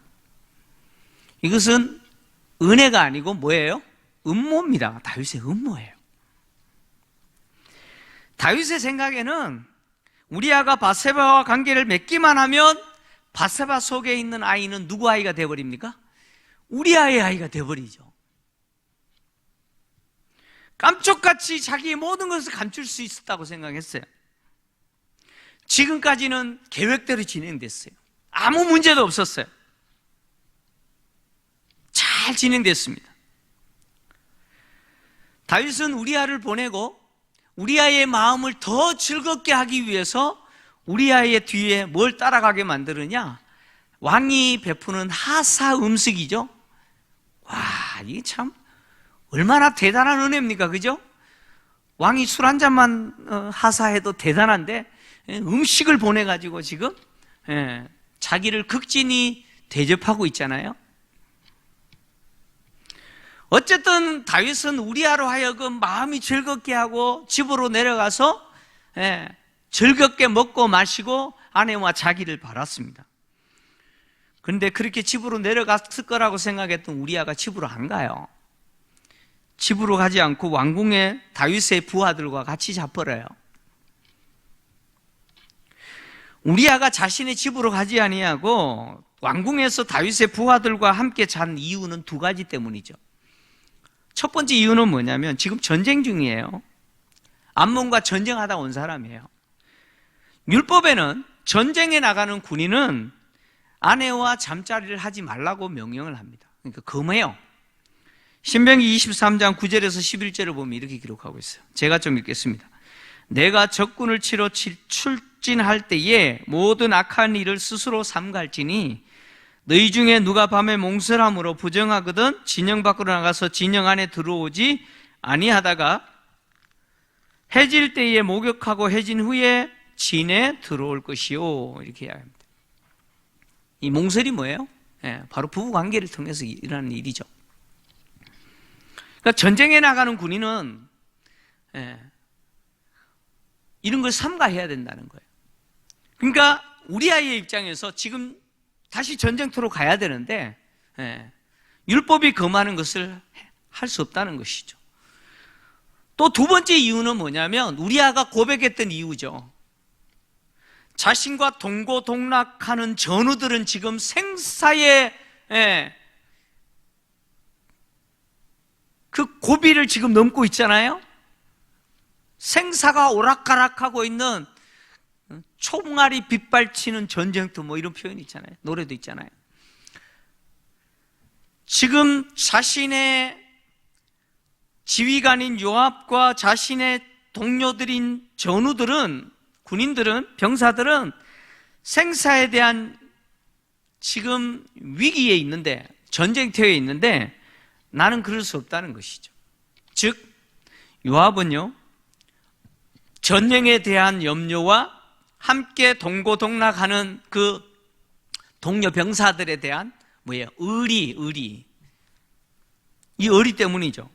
이것은 은혜가 아니고 뭐예요? 음모입니다. 다윗의 음모예요. 다윗의 생각에는 우리아가 밧세바와 관계를 맺기만 하면 밧세바 속에 있는 아이는 누구 아이가 되어버립니까? 우리아의 아이가 되어버리죠. 깜짝같이 자기의 모든 것을 감출 수 있었다고 생각했어요. 지금까지는 계획대로 진행됐어요. 아무 문제도 없었어요. 잘 진행됐습니다. 다윗은 우리아를 보내고 우리아의 마음을 더 즐겁게 하기 위해서 우리아의 뒤에 뭘 따라가게 만드느냐? 왕이 베푸는 하사 음식이죠. 와, 이게 참 얼마나 대단한 은혜입니까? 그죠? 왕이 술 한 잔만 하사해도 대단한데 음식을 보내가지고 지금 자기를 극진히 대접하고 있잖아요. 어쨌든 다윗은 우리아로 하여금 마음이 즐겁게 하고 집으로 내려가서 즐겁게 먹고 마시고 아내와 자기를 바랐습니다. 그런데 그렇게 집으로 내려갔을 거라고 생각했던 우리아가 집으로 안 가요. 집으로 가지 않고 왕궁에 다윗의 부하들과 같이 잡혀요. 우리아가 자신의 집으로 가지 아니하고 왕궁에서 다윗의 부하들과 함께 잔 이유는 두 가지 때문이죠. 첫 번째 이유는 뭐냐면 지금 전쟁 중이에요. 암몬과 전쟁하다 온 사람이에요. 율법에는 전쟁에 나가는 군인은 아내와 잠자리를 하지 말라고 명령을 합니다. 그러니까 금해요. 신명기 23장 9절에서 11절을 보면 이렇게 기록하고 있어요. 제가 좀 읽겠습니다. 내가 적군을 치러 출진할 때에 모든 악한 일을 스스로 삼갈지니 너희 중에 누가 밤에 몽설함으로 부정하거든 진영 밖으로 나가서 진영 안에 들어오지 아니하다가 해질 때에 목욕하고 해진 후에 진에 들어올 것이요. 이렇게 이야기합니다. 이 몽설이 뭐예요? 바로 부부 관계를 통해서 일어나는 일이죠. 그러니까 전쟁에 나가는 군인은 이런 걸 삼가해야 된다는 거예요. 그러니까 우리아의 입장에서 지금 다시 전쟁터로 가야 되는데 율법이 금하는 것을 할 수 없다는 것이죠. 또 두 번째 이유는 뭐냐면 우리아가 고백했던 이유죠. 자신과 동고동락하는 전우들은 지금 생사의 그 고비를 지금 넘고 있잖아요. 생사가 오락가락하고 있는 총알이 빗발치는 전쟁터 뭐 이런 표현이 있잖아요. 노래도 있잖아요. 지금 자신의 지휘관인 요압과 자신의 동료들인 전우들은, 군인들은, 병사들은 생사에 대한 지금 위기에 있는데, 전쟁터에 있는데 나는 그럴 수 없다는 것이죠. 즉 요압은요 전쟁에 대한 염려와 함께 동고동락하는 그 동료 병사들에 대한 뭐예요? 의리. 이 의리 때문이죠.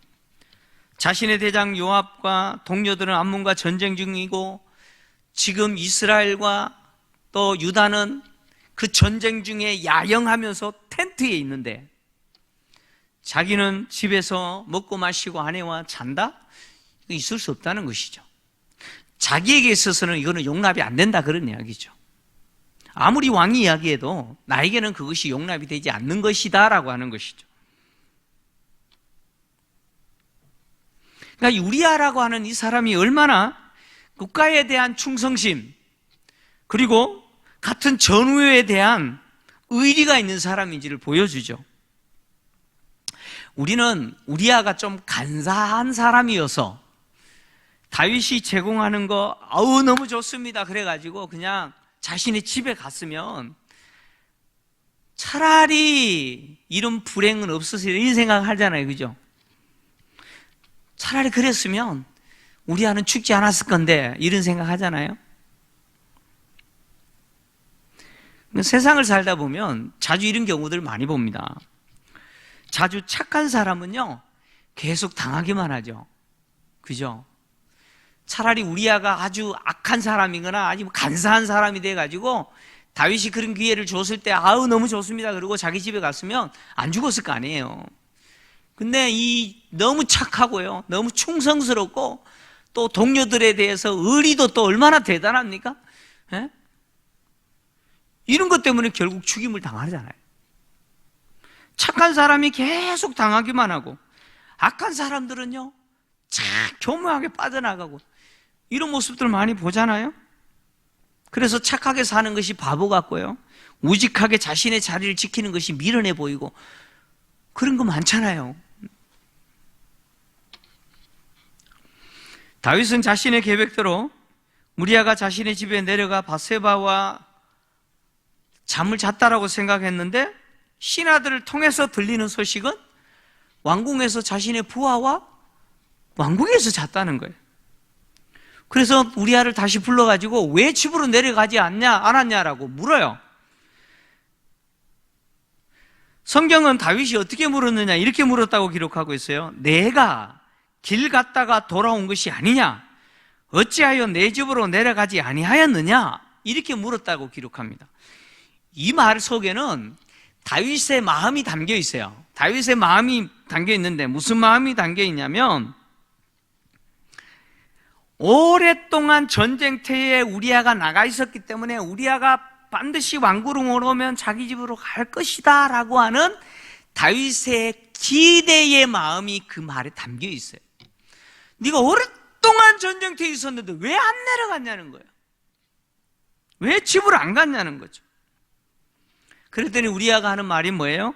자신의 대장 요압과 동료들은 암몬과 전쟁 중이고 지금 이스라엘과 또 유다는 그 전쟁 중에 야영하면서 텐트에 있는데 자기는 집에서 먹고 마시고 아내와 잔다? 있을 수 없다는 것이죠. 자기에게 있어서는 이거는 용납이 안 된다 그런 이야기죠. 아무리 왕이 이야기해도 나에게는 그것이 용납이 되지 않는 것이다 라고 하는 것이죠. 그러니까 우리아라고 하는 이 사람이 얼마나 국가에 대한 충성심, 그리고 같은 전우에 대한 의리가 있는 사람인지를 보여주죠. 우리는 우리아가 좀 간사한 사람이어서 다윗이 제공하는 거 아우 너무 좋습니다 그래가지고 그냥 자신의 집에 갔으면 차라리 이런 불행은 없었어요 이런 생각을 하잖아요, 그죠? 차라리 그랬으면 우리아는 죽지 않았을 건데 이런 생각 하잖아요. 세상을 살다 보면 자주 이런 경우들 많이 봅니다. 자주 착한 사람은요 계속 당하기만 하죠, 그죠? 차라리 우리아가 아주 악한 사람이거나 아주 간사한 사람이 돼가지고 다윗이 그런 기회를 줬을 때 아우 너무 좋습니다 그러고 자기 집에 갔으면 안 죽었을 거 아니에요. 근데 이 너무 착하고요, 너무 충성스럽고 또 동료들에 대해서 의리도 또 얼마나 대단합니까? 예? 이런 것 때문에 결국 죽임을 당하잖아요. 착한 사람이 계속 당하기만 하고 악한 사람들은요 참 교묘하게 빠져나가고 이런 모습들 많이 보잖아요. 그래서 착하게 사는 것이 바보 같고요, 우직하게 자신의 자리를 지키는 것이 미련해 보이고 그런 거 많잖아요. 다윗은 자신의 계획대로 우리아가 자신의 집에 내려가 밧세바와 잠을 잤다라고 생각했는데 신하들을 통해서 들리는 소식은 왕궁에서 자신의 부하와 왕궁에서 잤다는 거예요. 그래서 우리아를 다시 불러가지고 왜 집으로 내려가지 않았냐라고 물어요. 성경은 다윗이 어떻게 물었느냐 이렇게 물었다고 기록하고 있어요. 내가 길 갔다가 돌아온 것이 아니냐, 어찌하여 내 집으로 내려가지 아니하였느냐 이렇게 물었다고 기록합니다. 이 말 속에는 다윗의 마음이 담겨 있어요. 다윗의 마음이 담겨 있는데 무슨 마음이 담겨 있냐면 오랫동안 전쟁터에 우리아가 나가 있었기 때문에 우리아가 반드시 왕궁으로 오면 자기 집으로 갈 것이다 라고 하는 다윗의 기대의 마음이 그 말에 담겨 있어요. 네가 오랫동안 전쟁터에 있었는데 왜 안 내려갔냐는 거예요. 왜 집으로 안 갔냐는 거죠. 그랬더니 우리아가 하는 말이 뭐예요?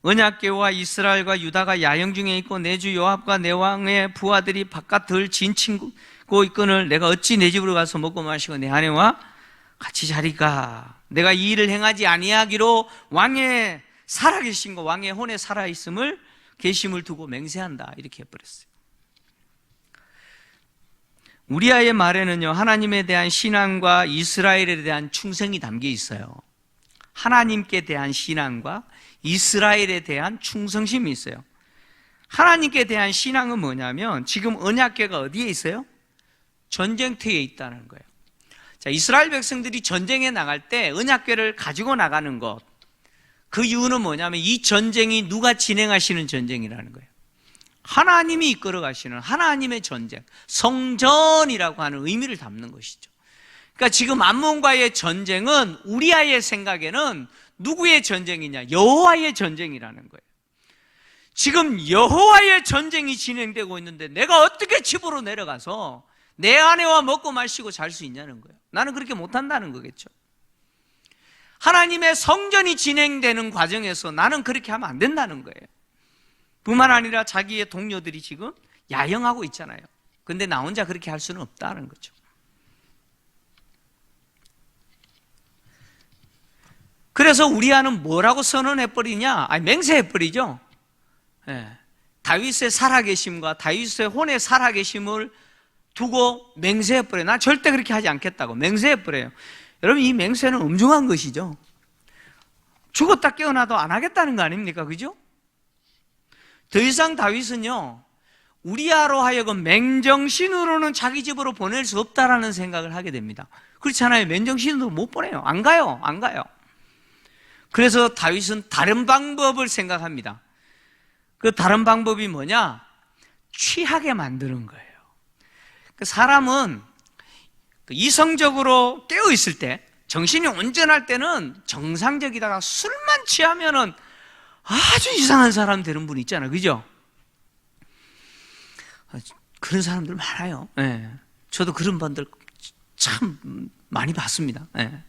언약궤와 이스라엘과 유다가 야영 중에 있고 내 주 요압과 내 왕의 부하들이 바깥을 진치고 있거늘 내가 어찌 내 집으로 가서 먹고 마시고 내 아내와 같이 자리까? 내가 이 일을 행하지 아니하기로 왕의 살아계신과 왕의 혼에 살아있음을 계심을 두고 맹세한다 이렇게 해버렸어요. 우리아의 말에는요 하나님에 대한 신앙과 이스라엘에 대한 충성이 담겨 있어요. 하나님께 대한 신앙과 이스라엘에 대한 충성심이 있어요. 하나님께 대한 신앙은 뭐냐면 지금 언약궤가 어디에 있어요? 전쟁터에 있다는 거예요. 자, 이스라엘 백성들이 전쟁에 나갈 때 언약궤를 가지고 나가는 것, 그 이유는 뭐냐면 이 전쟁이 누가 진행하시는 전쟁이라는 거예요. 하나님이 이끌어 가시는 하나님의 전쟁, 성전이라고 하는 의미를 담는 것이죠. 그러니까 지금 암몬과의 전쟁은 우리아의 생각에는 누구의 전쟁이냐? 여호와의 전쟁이라는 거예요. 지금 여호와의 전쟁이 진행되고 있는데 내가 어떻게 집으로 내려가서 내 아내와 먹고 마시고 잘 수 있냐는 거예요. 나는 그렇게 못한다는 거겠죠. 하나님의 성전이 진행되는 과정에서 나는 그렇게 하면 안 된다는 거예요. 뿐만 아니라 자기의 동료들이 지금 야영하고 있잖아요. 근데 나 혼자 그렇게 할 수는 없다는 거죠. 그래서 우리아는 뭐라고 선언해버리냐? 맹세해버리죠. 네. 다윗의 살아계심과 다윗의 혼의 살아계심을 두고 맹세해버려요. 난 절대 그렇게 하지 않겠다고 맹세해버려요. 여러분 이 맹세는 엄중한 것이죠. 죽었다 깨어나도 안 하겠다는 거 아닙니까? 그죠? 더 이상 다윗은요 우리아로 하여금 맨정신으로는 자기 집으로 보낼 수 없다라는 생각을 하게 됩니다. 그렇잖아요. 맨정신으로 못 보내요. 안 가요. 그래서 다윗은 다른 방법을 생각합니다. 그 다른 방법이 뭐냐? 취하게 만드는 거예요. 그 사람은 이성적으로 깨어 있을 때, 정신이 온전할 때는 정상적이다가 술만 취하면은 아주 이상한 사람 되는 분 있잖아요. 그죠? 그런 사람들 많아요. 예. 저도 그런 분들 참 많이 봤습니다. 예.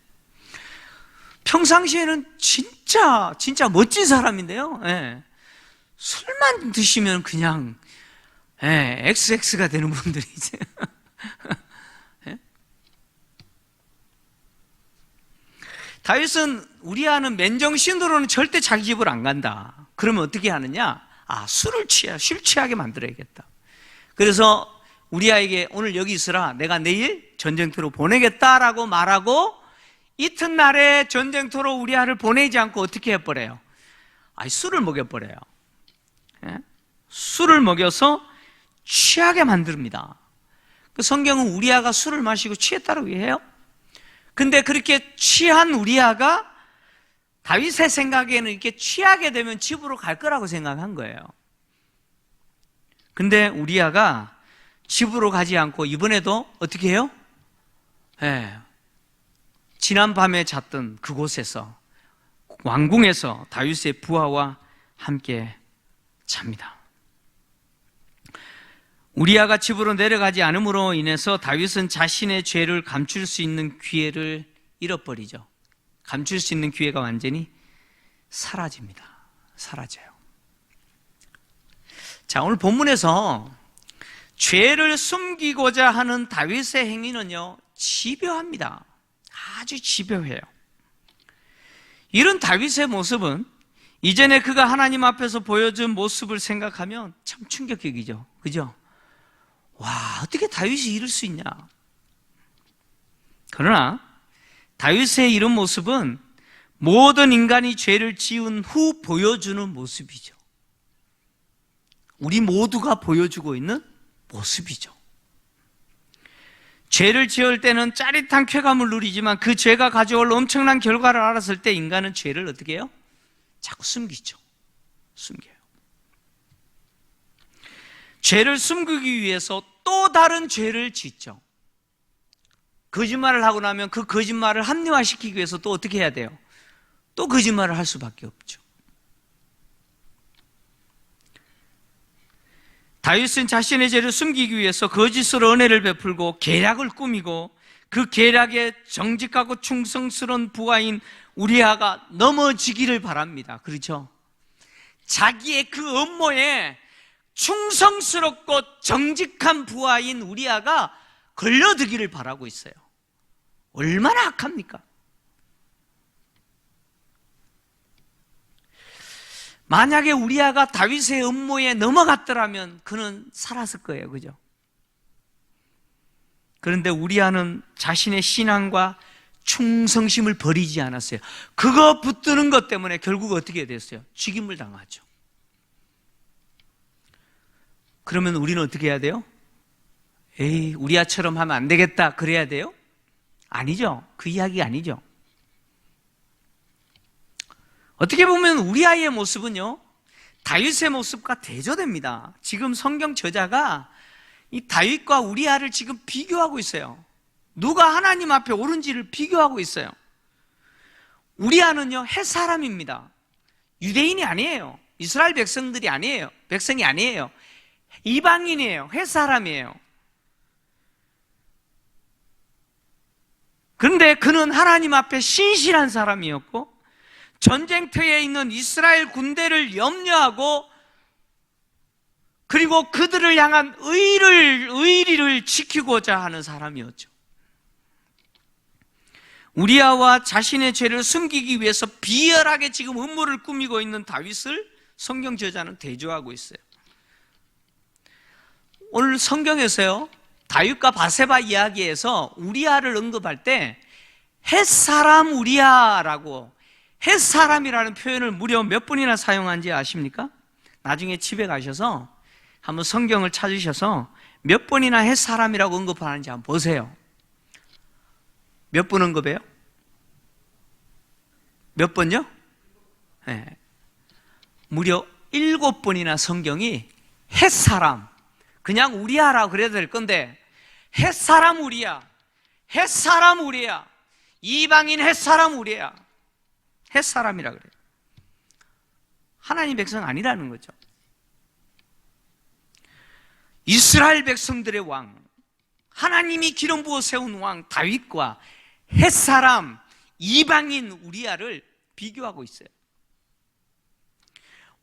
평상시에는 진짜 멋진 사람인데요. 예. 술만 드시면 그냥 XX가 되는 분들이 이제 예? 다윗은 우리아는 맨정신으로는 절대 자기 집으로 안 간다. 그러면 어떻게 하느냐? 술 취하게 만들어야겠다. 그래서 우리아에게 오늘 여기 있으라, 내가 내일 전쟁터로 보내겠다라고 말하고 이튿날에 전쟁터로 우리아를 보내지 않고 어떻게 해버려요? 술을 먹여버려요. 예? 술을 먹여서 취하게 만듭니다. 그 성경은 우리아가 술을 마시고 취했다고 해요. 근데 그렇게 취한 우리아가 다윗의 생각에는 이렇게 취하게 되면 집으로 갈 거라고 생각한 거예요. 근데 우리아가 집으로 가지 않고 이번에도 어떻게 해요? 지난 밤에 잤던 그곳에서, 왕궁에서 다윗의 부하와 함께 잡니다. 우리아가 집으로 내려가지 않음으로 인해서 다윗은 자신의 죄를 감출 수 있는 기회를 잃어버리죠. 감출 수 있는 기회가 완전히 사라집니다. 사라져요. 자, 오늘 본문에서 죄를 숨기고자 하는 다윗의 행위는요, 집요합니다. 아주 집요해요. 이런 다윗의 모습은 이전에 그가 하나님 앞에서 보여준 모습을 생각하면 참 충격적이죠. 그죠? 와, 어떻게 다윗이 이럴 수 있냐? 그러나 다윗의 이런 모습은 모든 인간이 죄를 지은 후 보여주는 모습이죠. 우리 모두가 보여주고 있는 모습이죠. 죄를 지을 때는 짜릿한 쾌감을 누리지만 그 죄가 가져올 엄청난 결과를 알았을 때 인간은 죄를 어떻게 해요? 자꾸 숨기죠. 숨겨요. 죄를 숨기기 위해서 또 다른 죄를 짓죠. 거짓말을 하고 나면 그 거짓말을 합리화시키기 위해서 또 어떻게 해야 돼요? 또 거짓말을 할 수밖에 없죠. 다윗은 자신의 죄를 숨기기 위해서 거짓으로 은혜를 베풀고 계략을 꾸미고 그 계략에 정직하고 충성스러운 부하인 우리아가 넘어지기를 바랍니다. 그렇죠? 자기의 그 업무에 충성스럽고 정직한 부하인 우리아가 걸려들기를 바라고 있어요. 얼마나 악합니까? 만약에 우리아가 다윗의 음모에 넘어갔더라면 그는 살았을 거예요. 그죠? 그런데 우리아는 자신의 신앙과 충성심을 버리지 않았어요. 그거 붙드는 것 때문에 결국 어떻게 됐어요? 죽임을 당하죠. 그러면 우리는 어떻게 해야 돼요? 우리아처럼 하면 안 되겠다 그래야 돼요? 아니죠. 그 이야기 아니죠. 어떻게 보면 우리아의 모습은요, 다윗의 모습과 대조됩니다. 지금 성경 저자가 이 다윗과 우리아를 지금 비교하고 있어요. 누가 하나님 앞에 옳은지를 비교하고 있어요. 우리아는요, 햇사람입니다. 유대인이 아니에요. 이스라엘 백성들이 아니에요. 백성이 아니에요. 이방인이에요. 햇사람이에요. 그런데 그는 하나님 앞에 신실한 사람이었고 전쟁터에 있는 이스라엘 군대를 염려하고 그리고 그들을 향한 의리를 지키고자 하는 사람이었죠. 우리아와 자신의 죄를 숨기기 위해서 비열하게 지금 음모를 꾸미고 있는 다윗을 성경 저자는 대조하고 있어요. 오늘 성경에서요, 다윗과 바세바 이야기에서 우리아를 언급할 때 햇사람 우리아라고, 햇사람이라는 표현을 무려 몇 번이나 사용한지 아십니까? 나중에 집에 가셔서 한번 성경을 찾으셔서 몇 번이나 햇사람이라고 언급하는지 한번 보세요. 몇 번 언급해요? 몇 번요? 네. 무려 7번이나 성경이 햇사람, 그냥 우리아라고 그래도 될 건데 햇사람 우리아, 햇사람 우리야. 이방인 햇사람 우리야. 햇사람이라 그래요. 하나님 백성 아니라는 거죠. 이스라엘 백성들의 왕, 하나님이 기름 부어 세운 왕 다윗과 햇사람 이방인 우리야를 비교하고 있어요.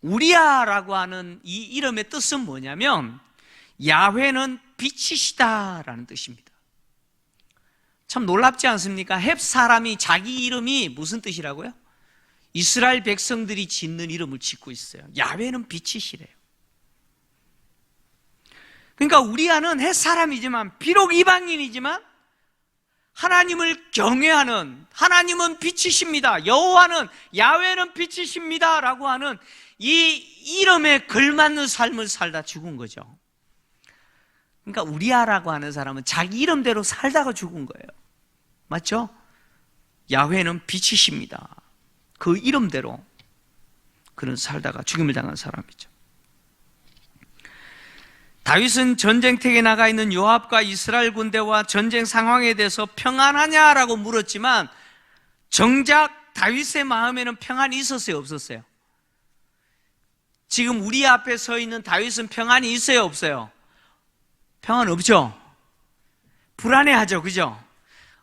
우리야라고 하는 이 이름의 뜻은 뭐냐면 야훼는 빛이시다라는 뜻입니다. 참 놀랍지 않습니까? 햇사람이 자기 이름이 무슨 뜻이라고요? 이스라엘 백성들이 짓는 이름을 짓고 있어요. 야훼는 빛이시래요. 그러니까 우리야는 햇사람이지만 비록 이방인이지만 하나님을 경외하는, 하나님은 빛이십니다, 여호와는 야훼는 빛이십니다 라고 하는 이 이름에 걸맞는 삶을 살다 죽은 거죠. 그러니까 우리야라고 하는 사람은 자기 이름대로 살다가 죽은 거예요. 맞죠? 야훼는 빛이십니다. 그 이름대로 그는 살다가 죽임을 당한 사람이죠. 다윗은 전쟁터에 나가 있는 요압과 이스라엘 군대와 전쟁 상황에 대해서 평안하냐라고 물었지만 정작 다윗의 마음에는 평안이 있었어요, 없었어요? 지금 우리 앞에 서 있는 다윗은 평안이 있어요, 없어요? 평안 없죠? 불안해하죠, 그죠?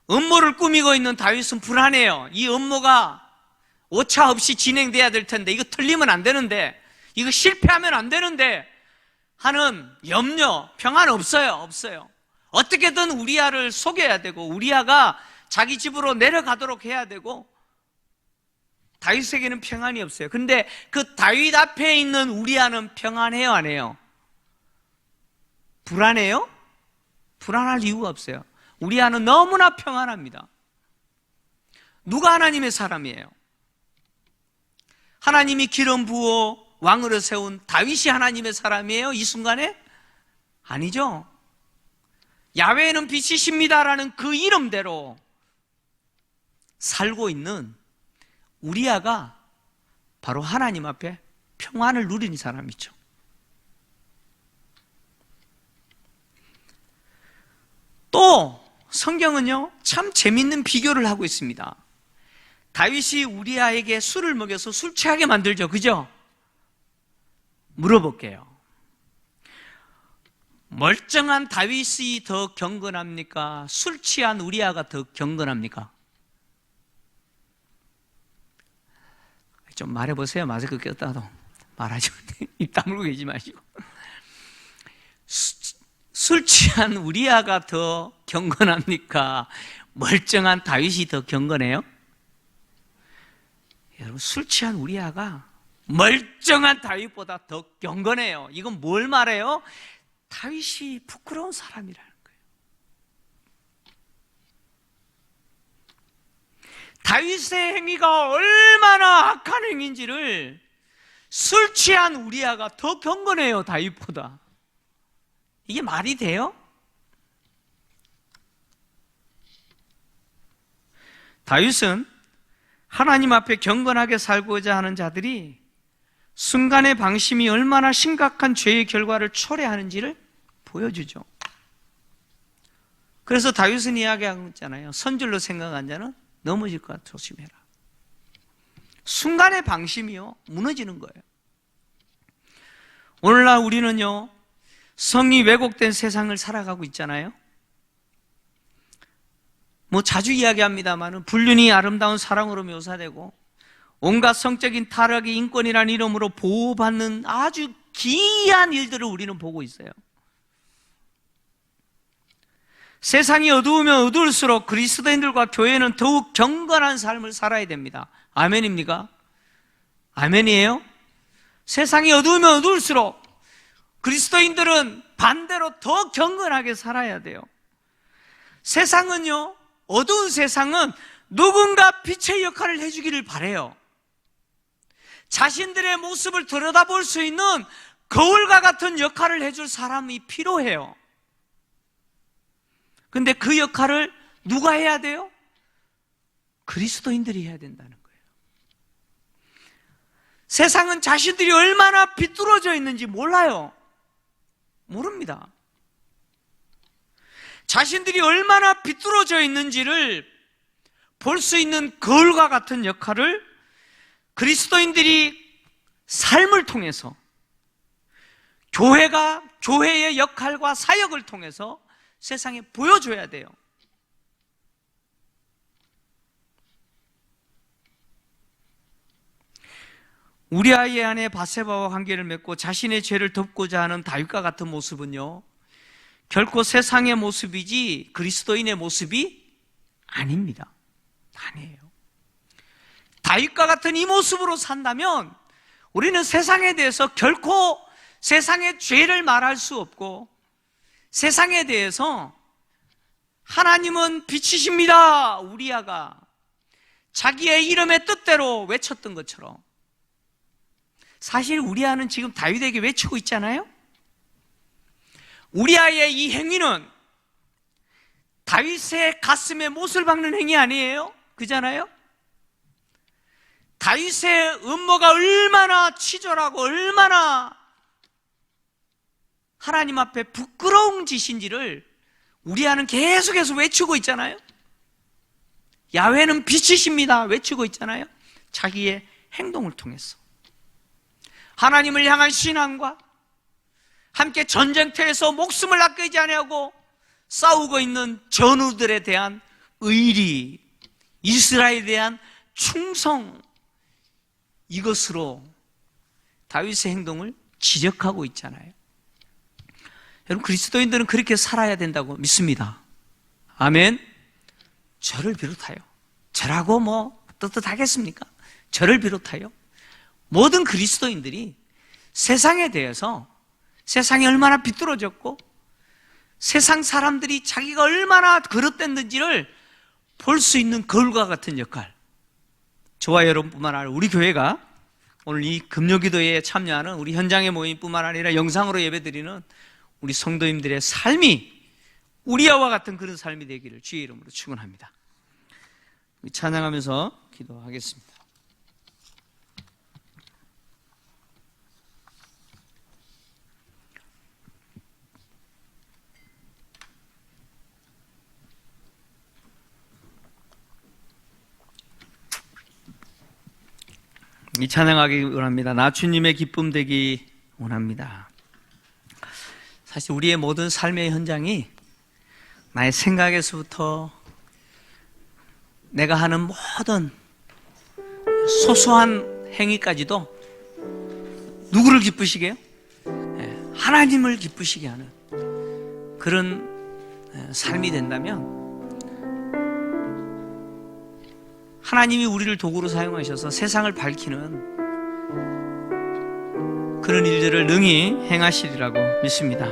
음모를 꾸미고 있는 다윗은 불안해요. 이 음모가 오차 없이 진행돼야 될 텐데, 이거 틀리면 안 되는데, 이거 실패하면 안 되는데 하는 염려, 평안 없어요. 어떻게든 우리야를 속여야 되고 우리야가 자기 집으로 내려가도록 해야 되고 다윗에게는 평안이 없어요. 근데 그 다윗 앞에 있는 우리야는 평안해요, 안 해요? 불안해요? 불안할 이유가 없어요. 우리야는 너무나 평안합니다. 누가 하나님의 사람이에요? 하나님이 기름 부어 왕으로 세운 다윗이 하나님의 사람이에요? 이 순간에? 아니죠. 야훼는 빛이십니다라는 그 이름대로 살고 있는 우리야가 바로 하나님 앞에 평안을 누리는 사람이죠. 또 성경은요, 참 재밌는 비교를 하고 있습니다. 다윗이 우리야에게 술을 먹여서 술 취하게 만들죠, 그죠? 물어볼게요. 멀쩡한 다윗이 더 경건합니까? 술 취한 우리야가 더 경건합니까? 좀 말해보세요. 마스크 꼈다도 말하지 마세요. 입 다물고 계지 마시고. 술 취한 우리야가 더 경건합니까? 멀쩡한 다윗이 더 경건해요? 여러분, 술 취한 우리야가 멀쩡한 다윗보다 더 경건해요. 이건 뭘 말해요? 다윗이 부끄러운 사람이라는 거예요. 다윗의 행위가 얼마나 악한 행위인지를 술 취한 우리야가 더 경건해요, 다윗보다. 이게 말이 돼요? 다윗은 하나님 앞에 경건하게 살고자 하는 자들이 순간의 방심이 얼마나 심각한 죄의 결과를 초래하는지를 보여주죠. 그래서 다윗은 이야기하고 있잖아요. 선줄로 생각한 자는 넘어질 것 같아 조심해라. 순간의 방심이요, 무너지는 거예요. 오늘날 우리는요, 성이 왜곡된 세상을 살아가고 있잖아요. 뭐 자주 이야기합니다만 불륜이 아름다운 사랑으로 묘사되고 온갖 성적인 타락이 인권이라는 이름으로 보호받는 아주 기이한 일들을 우리는 보고 있어요. 세상이 어두우면 어두울수록 그리스도인들과 교회는 더욱 경건한 삶을 살아야 됩니다. 아멘입니까? 아멘이에요? 세상이 어두우면 어두울수록 그리스도인들은 반대로 더 경건하게 살아야 돼요. 세상은요, 어두운 세상은 누군가 빛의 역할을 해주기를 바라요. 자신들의 모습을 들여다볼 수 있는 거울과 같은 역할을 해줄 사람이 필요해요. 근데 그 역할을 누가 해야 돼요? 그리스도인들이 해야 된다는 거예요. 세상은 자신들이 얼마나 비뚤어져 있는지 몰라요. 모릅니다. 자신들이 얼마나 비뚤어져 있는지를 볼 수 있는 거울과 같은 역할을 그리스도인들이 삶을 통해서, 교회의 역할과 사역을 통해서 세상에 보여줘야 돼요. 우리아의 아내 바세바와 관계를 맺고 자신의 죄를 덮고자 하는 다윗과 같은 모습은요, 결코 세상의 모습이지 그리스도인의 모습이 아닙니다. 아니에요. 다윗과 같은 이 모습으로 산다면 우리는 세상에 대해서 결코 세상의 죄를 말할 수 없고, 세상에 대해서 하나님은 빛이십니다, 우리아가 자기의 이름의 뜻대로 외쳤던 것처럼, 사실 우리아는 지금 다윗에게 외치고 있잖아요. 우리아의 이 행위는 다윗의 가슴에 못을 박는 행위 아니에요? 그잖아요? 다윗의 음모가 얼마나 치졸하고 얼마나 하나님 앞에 부끄러운 짓인지를 우리아는 계속해서 외치고 있잖아요. 야훼는 빛이십니다 외치고 있잖아요. 자기의 행동을 통해서 하나님을 향한 신앙과 함께 전쟁터에서 목숨을 아끼지 아니하고 싸우고 있는 전우들에 대한 의리, 이스라엘에 대한 충성, 이것으로 다윗의 행동을 지적하고 있잖아요. 여러분, 그리스도인들은 그렇게 살아야 된다고 믿습니다. 아멘. 저를 비롯하여, 저라고 뭐 떳떳하겠습니까? 저를 비롯하여 모든 그리스도인들이 세상에 대해서, 세상이 얼마나 비뚤어졌고 세상 사람들이 자기가 얼마나 그릇됐는지를 볼 수 있는 거울과 같은 역할, 저와 여러분뿐만 아니라 우리 교회가 오늘 이 금요기도에 참여하는 우리 현장의 모임뿐만 아니라 영상으로 예배드리는 우리 성도님들의 삶이 우리아와 같은 그런 삶이 되기를 주의 이름으로 축원합니다. 찬양하면서 기도하겠습니다. 이 찬양하기 원합니다. 나 주님의 기쁨 되기 원합니다. 사실 우리의 모든 삶의 현장이 나의 생각에서부터 내가 하는 모든 소소한 행위까지도 누구를 기쁘시게 해요? 하나님을 기쁘시게 하는 그런 삶이 된다면, 하나님이 우리를 도구로 사용하셔서 세상을 밝히는 그런 일들을 능히 행하시리라고 믿습니다.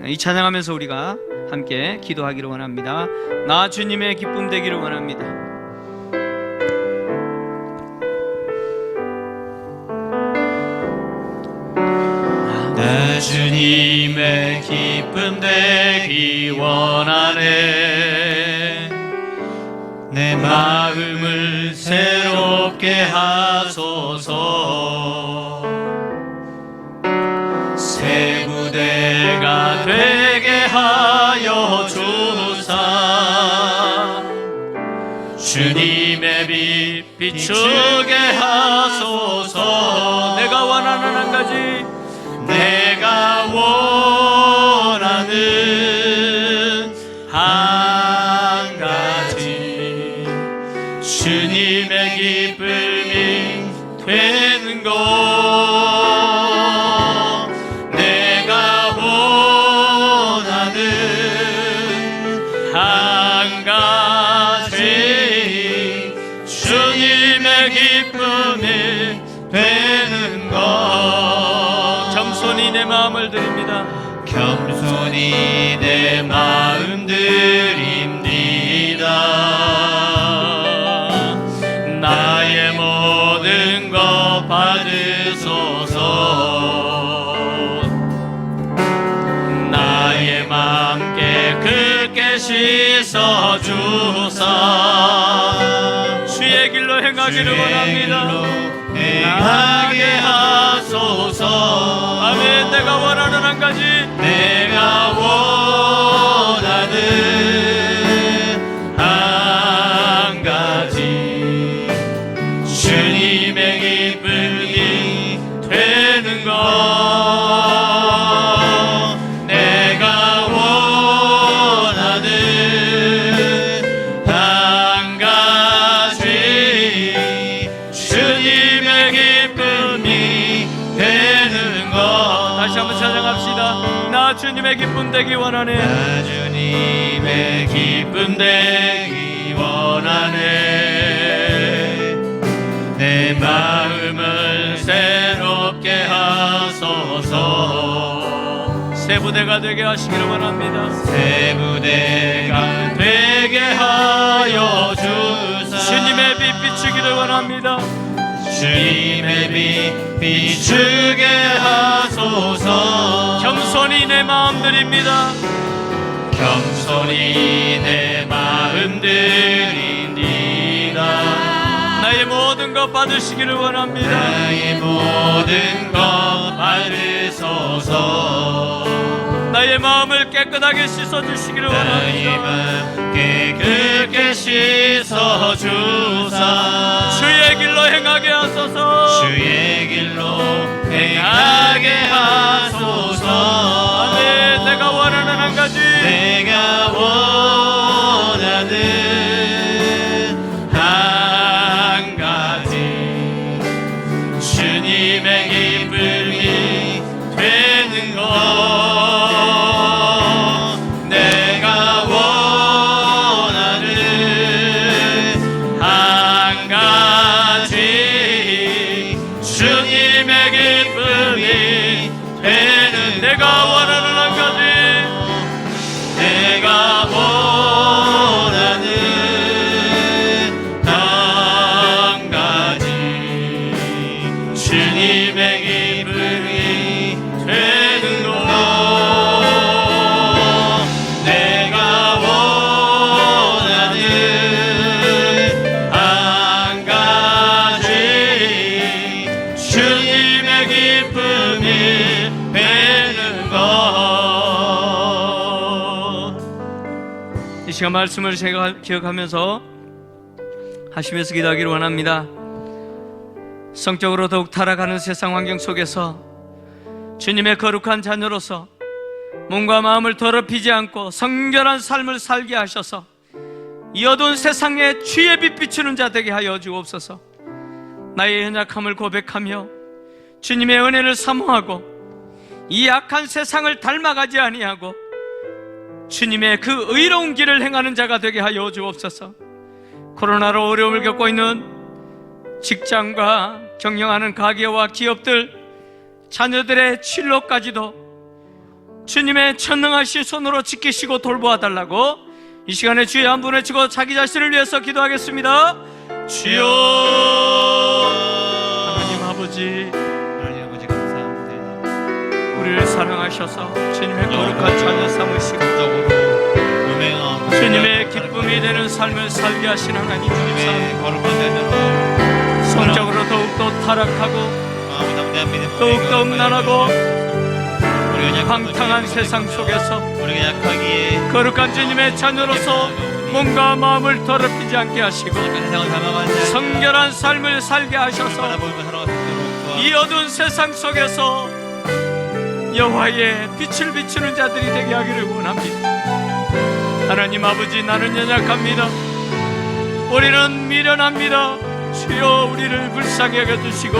이 찬양하면서 우리가 함께 기도하기를 원합니다. 나 주님의 기쁨 되기를 원합니다. 나 주님의 기쁨 되기 원하네. 내 마음을 새롭게 하소서. 새 부대가 되게 하여 주사. 주님의 빛 비추게 하소서. 내가 원하는 한 가지, 내가 원하는 한 가지, 주님의 기쁨이 되는 것. 내가 원하는 한 가지, 주님의 기쁨이 되는 것. 겸손히 내 마음을 드립니다. 겸손히 내 마음 드립니다. 나의 모든 것 받으소서. 나의 맘 깨끗게 씻어주사. 주의 길로 행하기를 원합니다. 행하게 하소서. 아멘. 내가 원하는 한 가지, 내가 원하는 주님의 기쁨 되기 원하네. 나 주님의 기쁨 되기 원하네. 내 마음을 새롭게 하소서. 새 부대가 되게 하시기를 원합니다. 새 부대가 되게 하여 주사. 주님의 빛 비추기를 원합니다. 주님의 빛 비추게 하소서. 겸손히 내 마음 드립니다. 겸손히 내 마음 드립니다. 나의 모든 것 받으시기를 원합니다. 나의 모든 것 받으소서. 나의 마음을 깨끗하게 씻어주시기를 나의 원합니다. 마음 깨끗게 씻어주사. 주의 길로 행하게 하소서. 주의 길로 행하게 하소서. 아멘. 내가 원하는 한 가지, 내가 원하는 한 가지, 주님의 기쁨이 되는 것. 내가 원하는 한 가지, 주님의 기쁨이 되는 내가 원하는 한 가지, 내가 원하는 한 가지, 주님의 기쁨이 되는 것. 내가 원하는 한 가지, 주님의 기쁨이 되는 것. 이 시간 말씀을 제가 기억하면서 하시면서 기도하기를 원합니다. 성적으로 더욱 타락하는 세상 환경 속에서 주님의 거룩한 자녀로서 몸과 마음을 더럽히지 않고 성결한 삶을 살게 하셔서 이 어두운 세상에 주의 빛 비추는 자 되게 하여 주옵소서. 나의 연약함을 고백하며 주님의 은혜를 사모하고 이 악한 세상을 닮아가지 아니하고 주님의 그 의로운 길을 행하는 자가 되게 하여 주옵소서. 코로나로 어려움을 겪고 있는 직장과 경영하는 가게와 기업들, 자녀들의 진로까지도 주님의 천능하신 손으로 지키시고 돌보아 달라고 이 시간에 주의 한 분 외치고 자기 자신을 위해서 기도하겠습니다. 주여, 하나님 아버지, 하나님 아버지 감사합니다. 우리를 사랑하셔서 주님의 거룩한 자녀 삼으시고 음행하고 주님의 기쁨이 되는 삶을 살게 하신 하나님 감사합니다. 주님의 거룩한 자녀로 성적으로 더욱더 타락하고 마음이 담대한 믿음으로 더욱더 음란하고 우리가 방탕한 세상 속에서 우리가 약하기에 거룩한 주님의 자녀로서 몸과 마음을 더럽히지 않게 하시고 세상을 담아가는 자, 성결한 삶을 살게 하셔서 바라보며 살아갈 수 있도록 이 어두운 세상 속에서 여호와의 빛을 비추는 자들이 되게 하기를 원합니다. 하나님 아버지, 나는 연약합니다. 우리는 미련합니다. 주여, 우리를 불쌍히 여겨주시고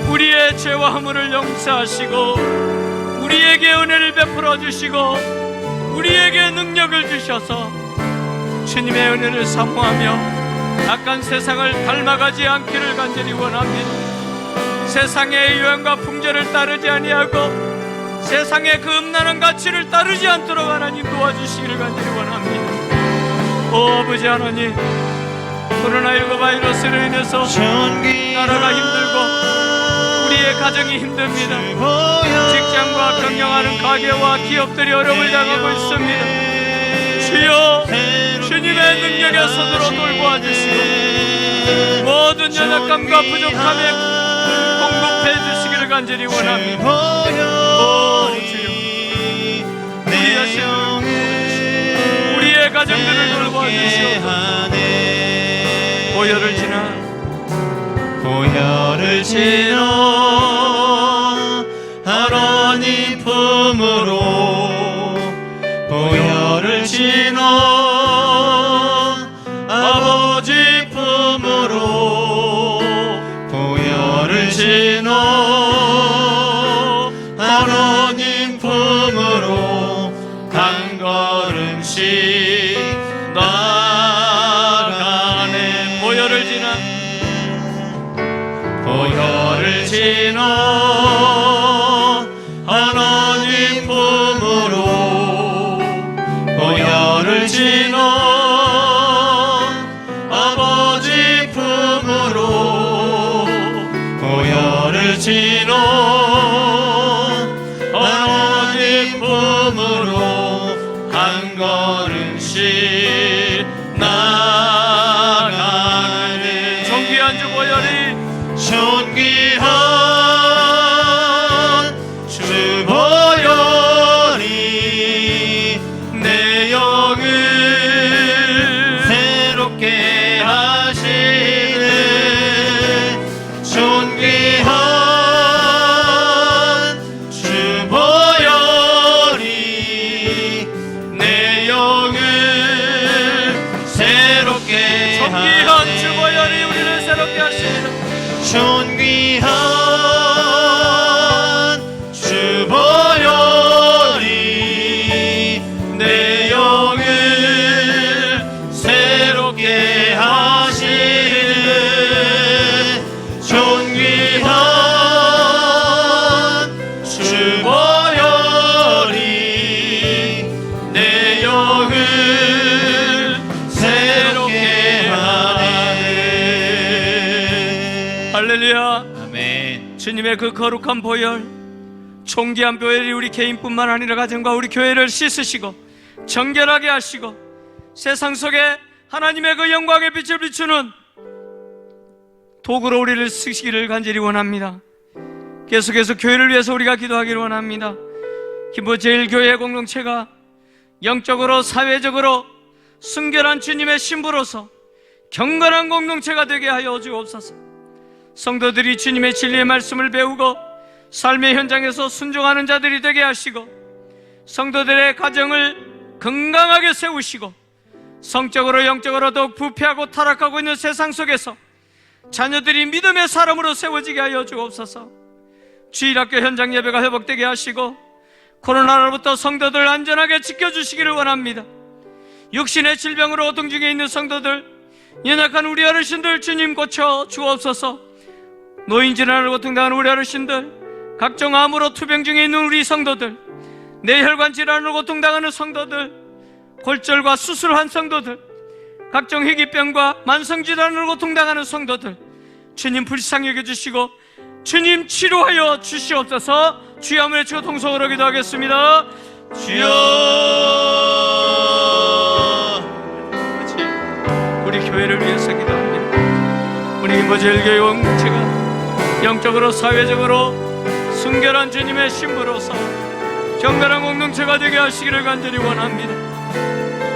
우리의 죄와 허물을 용서하시고 우리에게 은혜를 베풀어 주시고 우리에게 능력을 주셔서 주님의 은혜를 사모하며 악한 세상을 닮아가지 않기를 간절히 원합니다. 세상의 유행과 풍조를 따르지 아니하고 세상의 그 음란한 가치를 따르지 않도록 하나님 도와주시기를 간절히 원합니다. 오 아버지 하나님, 코로나19 바이러스로 인해서 나라가 힘들고 우리의 가정이 힘듭니다. 직장과 경영하는 가게와 기업들이 어려움을 당하고 있습니다. 주여, 주님의 능력의 손으로 돌보아 주시고 모든 연약함과 부족함에 공급해 주시기를 간절히 원합니다. 오 주여, 우리 자신을, 우리의 가정들을 돌보아 주시옵소서. 보혈을 지나 하나님 품으로 보혈을 지나 아버지 품으로 보혈을 지나 하나님 품으로 지나 하나님 품으로 고열을 지나 아버지 품으로 고열을 지나 하나님 품으로 한 걸음씩 나가네. 존귀한 주 보혈이 존귀한 주 보혈이 내 영을 새롭게 하시네. 존귀한 주 보혈이 내 영을 새롭게 존귀한 주 보혈이 우리를 새롭게 하시리라. 존귀한 주 보혈이 내 영을 새롭게 하시네. 존귀한 주 보혈이 내 영을 새롭게 하네. 할렐루야. 아멘. 주님의 그 거룩한 보혈, 존귀한 보혈이 우리 개인뿐만 아니라 가정과 우리 교회를 씻으시고 정결하게 하시고 세상 속에 하나님의 그 영광의 빛을 비추는 도구로 우리를 쓰시기를 간절히 원합니다. 계속해서 교회를 위해서 우리가 기도하기를 원합니다. 김포제일교회 공동체가 영적으로 사회적으로 순결한 주님의 신부로서 경건한 공동체가 되게 하여 주옵소서. 성도들이 주님의 진리의 말씀을 배우고 삶의 현장에서 순종하는 자들이 되게 하시고 성도들의 가정을 건강하게 세우시고 성적으로 영적으로 더욱 부패하고 타락하고 있는 세상 속에서 자녀들이 믿음의 사람으로 세워지게 하여 주옵소서. 주일학교 현장 예배가 회복되게 하시고 코로나로부터 성도들 안전하게 지켜주시기를 원합니다. 육신의 질병으로 고통 중에 있는 성도들, 연약한 우리 어르신들 주님 고쳐 주옵소서. 노인 질환으로 고통당하는 우리 어르신들, 각종 암으로 투병 중에 있는 우리 성도들, 뇌혈관 질환으로 고통당하는 성도들, 골절과 수술한 성도들, 각종 희귀병과 만성질환으로 고통당하는 성도들 주님 불쌍히 여겨주시고 주님 치료하여 주시옵소서. 주여 한번 외치고 통성으로 기도하겠습니다. 주여. 우리 교회를 위해서 기도합니다. 우리 김포제일교회 공동체가 영적으로 사회적으로 순결한 주님의 신부로서 경건한 공동체가 되게 하시기를 간절히 원합니다.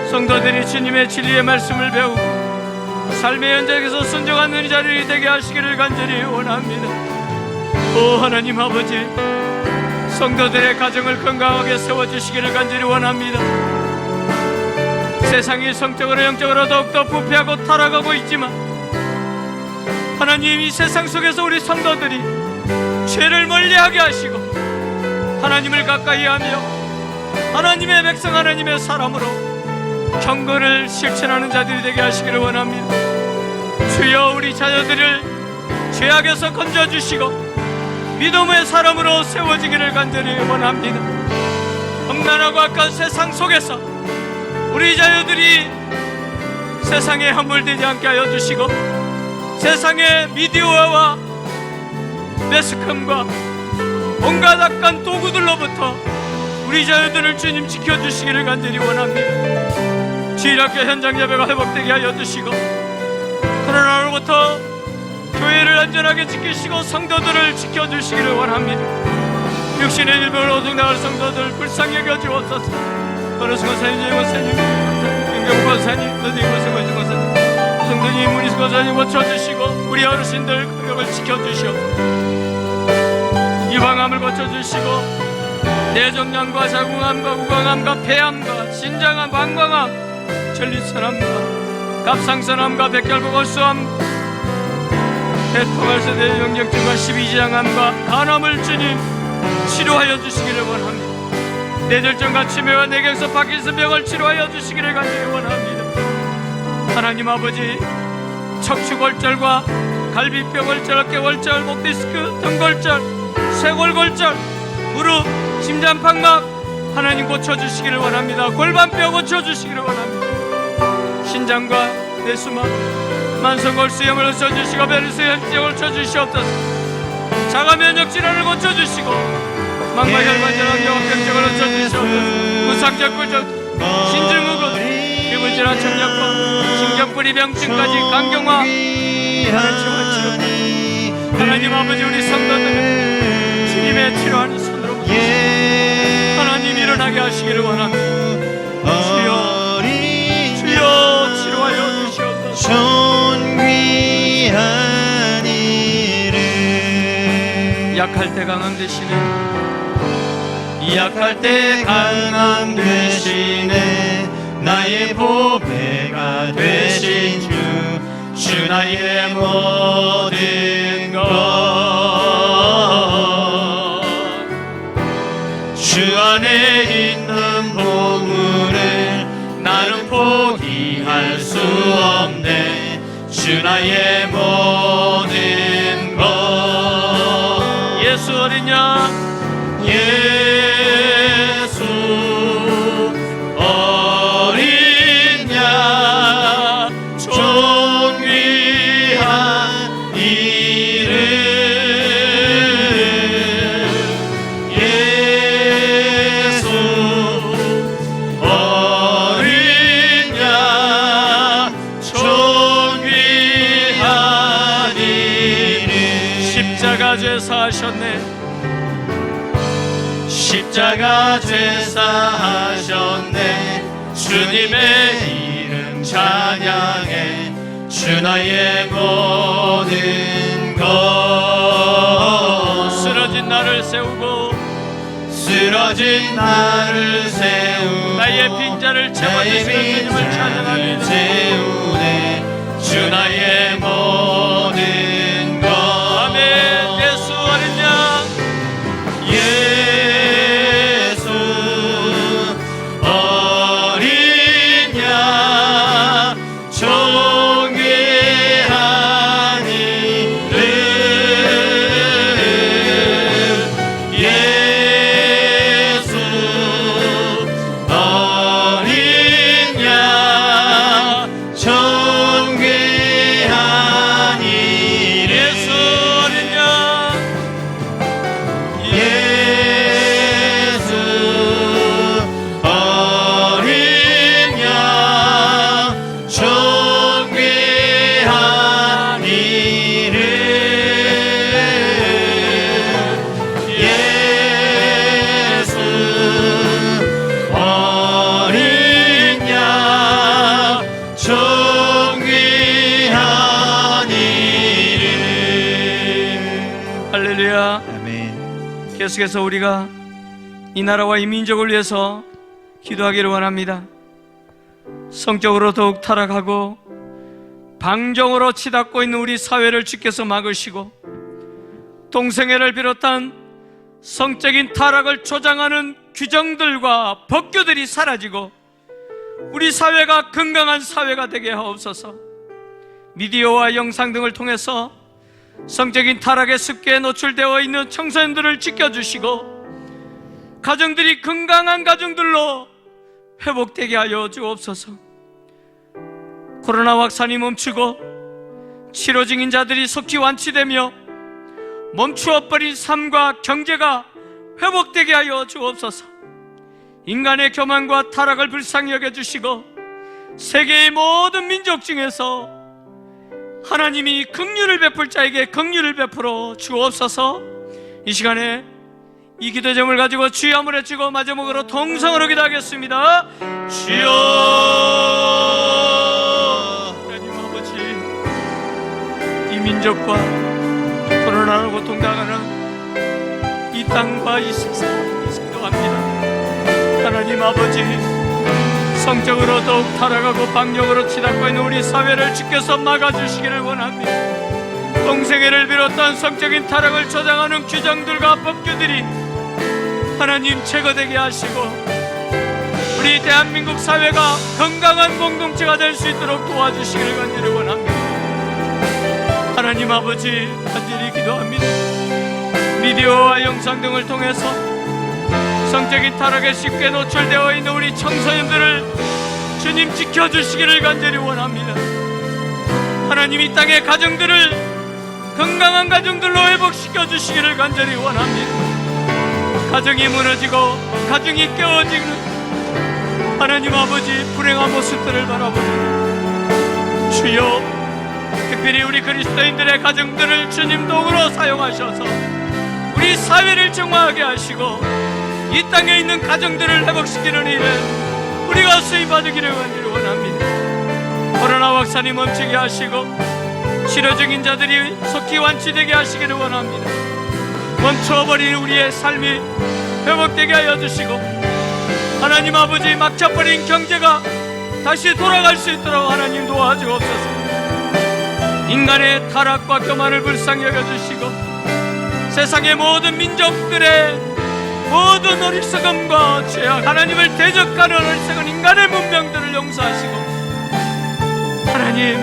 성도들이 주님의 진리의 말씀을 배우고 삶의 현장에서 순종하는 자들이 되게 하시기를 간절히 원합니다. 오 하나님 아버지, 성도들의 가정을 건강하게 세워주시기를 간절히 원합니다. 세상이 성적으로 영적으로 더욱더 부패하고 타락하고 있지만 하나님, 이 세상 속에서 우리 성도들이 죄를 멀리하게 하시고 하나님을 가까이 하며 하나님의 백성, 하나님의 사람으로 경건을 실천하는 자들이 되게 하시기를 원합니다. 주여, 우리 자녀들을 죄악에서 건져주시고 믿음의 사람으로 세워지기를 간절히 원합니다. 험난하고 악한 세상 속에서 우리 자녀들이 세상에 함몰되지 않게 하여 주시고 세상의 미디어와 매스컴과 온갖 악한 도구들로부터 우리 자녀들을 주님 지켜주시기를 간절히 원합니다. 주일학교 현장 예배가 회복되게 하여 주시고 코로나로부터 교회를 안전하게 지키시고 성도들을 지켜주시기를 원합니다. 육신의 질병으로 고통당할 성도들 불쌍히 여겨주옵소서. 거로스 권사님, 제 권사님, 김경 권사님, 선생님 권사님, 성도님, 우리 권사님 고쳐주시고 우리 어르신들 건강을 지켜주시옵소서. 유방암을 고쳐주시고 뇌종양과 자궁암과 우광암과 폐암과 신장암, 방광암, 전립선암과 갑상선암과 백혈구골수암, 대통할세대 영경증과 12지장암과 간암을 주님 치료하여 주시기를 원합니다. 뇌졸중과 치매와 뇌경색, 파킨슨병을 치료하여 주시기를 간절히 원합니다. 하나님 아버지, 척추골절과 갈비뼈골절, 어깨골절, 목디스크, 등골절, 쇄골골절, 무릎, 심장팍막 하나님 고쳐주시기를 원합니다. 골반뼈 고쳐주시기를 원합니다. 신장과 뇌수막, 만성골수염을 고쳐주시고 베르스염증을 고쳐주시옵소서. 자가면역질환을 고쳐주시고 망막혈관질환, 경화병증을 고쳐주시옵소서. 무상적골절, 신증후군, 피부질환, 청력과 신경뿌리병증까지 간경화 하나님 아버지, 우리 성도들 주님의 치료하는 손으로 붙이시고 하나님 일어나게 하시기를 원합니다. 주여, 주여 치료하여 주시옵소서. 존귀한 이름, 약할 때 강함 되시네, 약할 때 강함 되시네. 나의 보배가 되신 주 나의 모든 것. 주 안에 있는 보물을 나는 포기할 수 없네. 주 나의 모든 것. 예수 어린 양, 예수 어린 양, 존귀한 이름. 예수 어린 양, 존귀한 이름. 십자가 죄사 하셨네, 십자가 죄사하셨네. 주님의 이름 찬양해. 주 나의 모든 것. 쓰러진 나를 세우고 쓰러진 나를 세우고 나의 빈자를 채워주시는 주님을 찬양합니다. 채우네. 주 나의 모든 것. 아멘. 예수 어린 양, 예수 어린 양, 존귀한 이름. 예수 어린 양, 존귀한 이름. 예수 어린 양, 예수 어린 양, 존귀한 이름. 예수 어린 양, 존귀한 이름. 할렐루야. 아멘. 계속해서 우리가 이 나라와 이 민족을 위해서 기도하기를 원합니다. 성적으로 더욱 타락하고 방종으로 치닫고 있는 우리 사회를 주께서 막으시고, 동성애를 비롯한 성적인 타락을 조장하는 규정들과 법규들이 사라지고 우리 사회가 건강한 사회가 되게 하옵소서. 미디어와 영상 등을 통해서 성적인 타락의 습기에 노출되어 있는 청소년들을 지켜주시고 가정들이 건강한 가정들로 회복되게 하여 주옵소서. 코로나 확산이 멈추고 치료 중인 자들이 속히 완치되며 멈추어버린 삶과 경제가 회복되게 하여 주옵소서. 인간의 교만과 타락을 불쌍히 여겨주시고 세계의 모든 민족 중에서 하나님이 긍휼을 베풀 자에게 긍휼을 베풀어 주옵소서. 이 시간에 이 기도 제목을 가지고 주여 한번 외치고 마지막으로 동성으로 기도하겠습니다. 주여. 하나님 아버지, 이 민족과 코로나로 고통당하는 이 땅과 이 세상을 기도합니다. 하나님 아버지, 성적으로 더욱 타락하고 방역으로 치닫고 있는 우리 사회를 주께서 막아주시기를 원합니다. 동성애를 비롯한 성적인 타락을 조장하는 규정들과 법규들이 하나님 제거되게 하시고 우리 대한민국 사회가 건강한 공동체가 될 수 있도록 도와주시기를 간절히 원합니다. 하나님 아버지, 간절히 기도합니다. 미디어와 영상 등을 통해서 성적인 타락에 쉽게 노출되어 있는 우리 청소년들을 주님 지켜주시기를 간절히 원합니다. 하나님, 이 땅의 가정들을 건강한 가정들로 회복시켜 주시기를 간절히 원합니다. 가정이 무너지고 가정이 깨어지는 하나님 아버지 불행한 모습들을 바라봅니다. 주여, 특별히 우리 그리스도인들의 가정들을 주님 도구로 사용하셔서 우리 사회를 정화하게 하시고 이 땅에 있는 가정들을 회복시키는 일에 우리가 수입받기를 간절히 원합니다. 코로나 확산이 멈추게 하시고 치료 중인 자들이 속히 완치되게 하시기를 원합니다. 멈춰버린 우리의 삶이 회복되게 하여 주시고 하나님 아버지, 막혀버린 경제가 다시 돌아갈 수 있도록 하나님 도와주옵소서. 인간의 타락과 교만을 불쌍히 여겨주시고 세상의 모든 민족들의 모든 어리석음과 죄악, 하나님을 대적하는 어리석은 인간의 문명들을 용서하시고 하나님,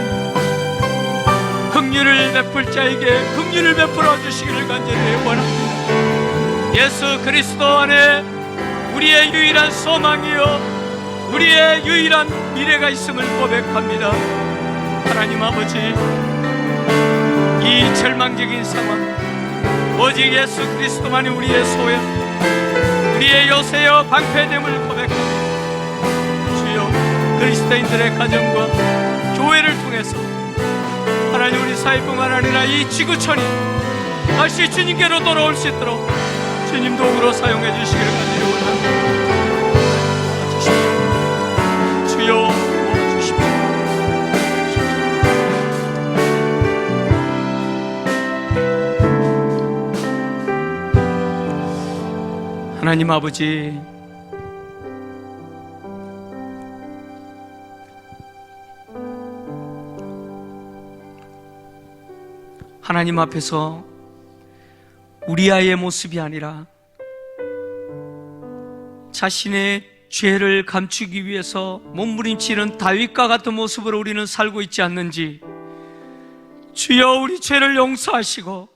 긍휼을 베풀 자에게 긍휼을 베풀어 주시기를 간절히 원합니다. 예수 그리스도 안에 우리의 유일한 소망이요 우리의 유일한 미래가 있음을 고백합니다. 하나님 아버지, 이 절망적인 상황 오직 예수 그리스도만이 우리의 소원, 우리의 요새여 방패됨을 고백합니다. 주여, 그리스도인들의 가정과 교회를 통해서 하나님, 우리 사회뿐만 아니라 이 지구촌이 다시 주님께로 돌아올 수 있도록 주님 도구로 사용해 주시기를 간절히 원합니다. 도와주십시오. 주여, 도와주십시오. 하나님 아버지, 하나님 앞에서 우리 아이의 모습이 아니라 자신의 죄를 감추기 위해서 몸부림치는 다윗과 같은 모습으로 우리는 살고 있지 않는지 주여, 우리 죄를 용서하시고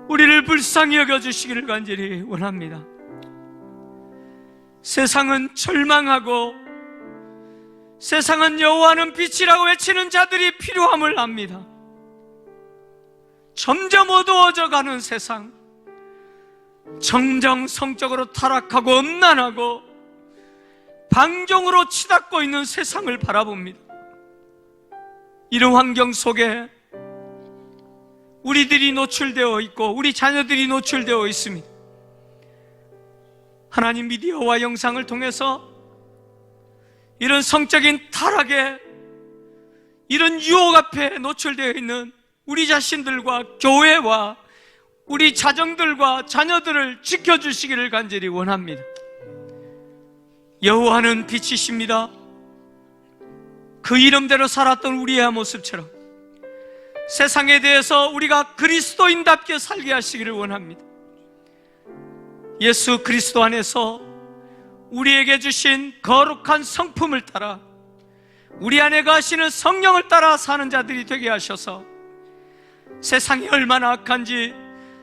우리를 불쌍히 여겨주시기를 간절히 원합니다. 세상은 절망하고 세상은 여호와는 빛이라고 외치는 자들이 필요함을 압니다. 점점 어두워져가는 세상, 점점 성적으로 타락하고 음란하고 방종으로 치닫고 있는 세상을 바라봅니다. 이런 환경 속에 우리들이 노출되어 있고 우리 자녀들이 노출되어 있습니다. 하나님, 미디어와 영상을 통해서 이런 성적인 타락에, 이런 유혹 앞에 노출되어 있는 우리 자신들과 교회와 우리 자정들과 자녀들을 지켜주시기를 간절히 원합니다. 여호와는 빛이십니다. 그 이름대로 살았던 우리의 모습처럼 세상에 대해서 우리가 그리스도인답게 살게 하시기를 원합니다. 예수 그리스도 안에서 우리에게 주신 거룩한 성품을 따라 우리 안에 가시는 성령을 따라 사는 자들이 되게 하셔서 세상이 얼마나 악한지,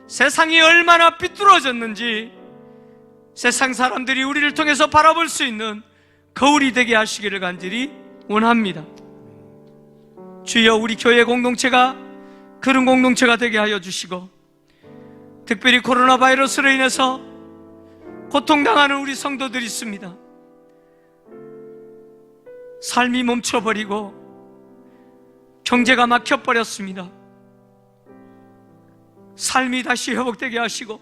세상이 얼마나 삐뚤어졌는지 세상 사람들이 우리를 통해서 바라볼 수 있는 거울이 되게 하시기를 간절히 원합니다. 주여, 우리 교회 공동체가 그런 공동체가 되게 하여 주시고 특별히 코로나 바이러스로 인해서 고통당하는 우리 성도들이 있습니다. 삶이 멈춰버리고 경제가 막혀버렸습니다. 삶이 다시 회복되게 하시고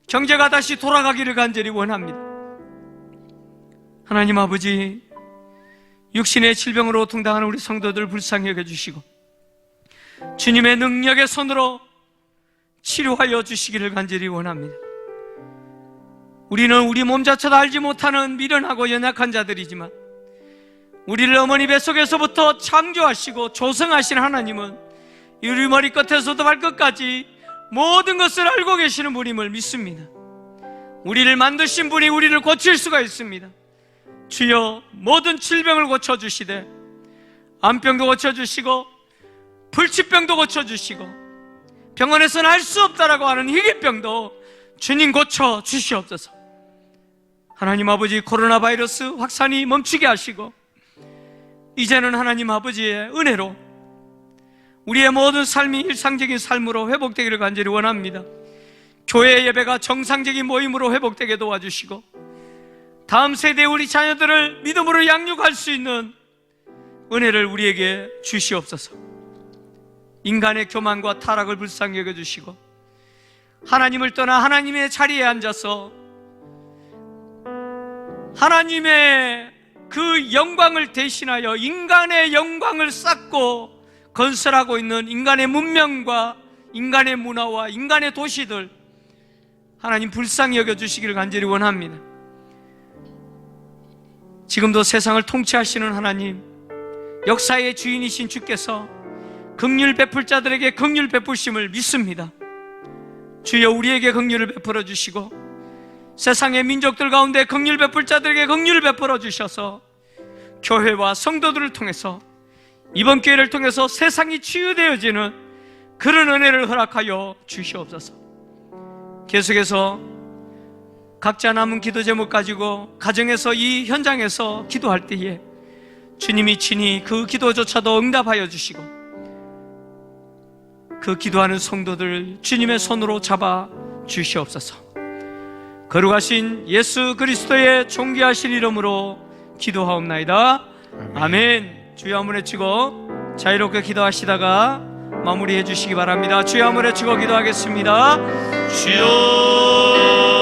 경제가 다시 돌아가기를 간절히 원합니다. 하나님 아버지, 육신의 질병으로 고통당하는 우리 성도들 불쌍히 여겨주시고 주님의 능력의 손으로 치료하여 주시기를 간절히 원합니다. 우리는 우리 몸 자체도 알지 못하는 미련하고 연약한 자들이지만 우리를 어머니 뱃속에서부터 창조하시고 조성하신 하나님은 우리 머리끝에서도 발끝까지 모든 것을 알고 계시는 분임을 믿습니다. 우리를 만드신 분이 우리를 고칠 수가 있습니다. 주여, 모든 질병을 고쳐주시되 암병도 고쳐주시고 불치병도 고쳐주시고 병원에서는 할 수 없다라고 하는 희귀병도 주님 고쳐 주시옵소서. 하나님 아버지, 코로나 바이러스 확산이 멈추게 하시고 이제는 하나님 아버지의 은혜로 우리의 모든 삶이 일상적인 삶으로 회복되기를 간절히 원합니다. 교회 예배가 정상적인 모임으로 회복되게 도와주시고 다음 세대의 우리 자녀들을 믿음으로 양육할 수 있는 은혜를 우리에게 주시옵소서. 인간의 교만과 타락을 불쌍히 여겨주시고 하나님을 떠나 하나님의 자리에 앉아서 하나님의 그 영광을 대신하여 인간의 영광을 쌓고 건설하고 있는 인간의 문명과 인간의 문화와 인간의 도시들 하나님 불쌍히 여겨주시기를 간절히 원합니다. 지금도 세상을 통치하시는 하나님, 역사의 주인이신 주께서 긍휼 베풀 자들에게 긍휼 베푸심을 믿습니다. 주여 우리에게 긍휼을 베풀어 주시고 세상의 민족들 가운데 긍휼 베풀 자들에게 긍휼을 베풀어 주셔서 교회와 성도들을 통해서 이번 기회를 통해서 세상이 치유되어지는 그런 은혜를 허락하여 주시옵소서. 계속해서 각자 남은 기도 제목 가지고 가정에서 이 현장에서 기도할 때에 주님이 친히 그 기도조차도 응답하여 주시고 그 기도하는 성도들 주님의 손으로 잡아 주시옵소서. 거룩하신 예수 그리스도의 존귀하신 이름으로 기도하옵나이다. 아멘. 주여 한번 외치고 자유롭게 기도하시다가 마무리해 주시기 바랍니다. 주여 한번 외치고 기도하겠습니다. 주여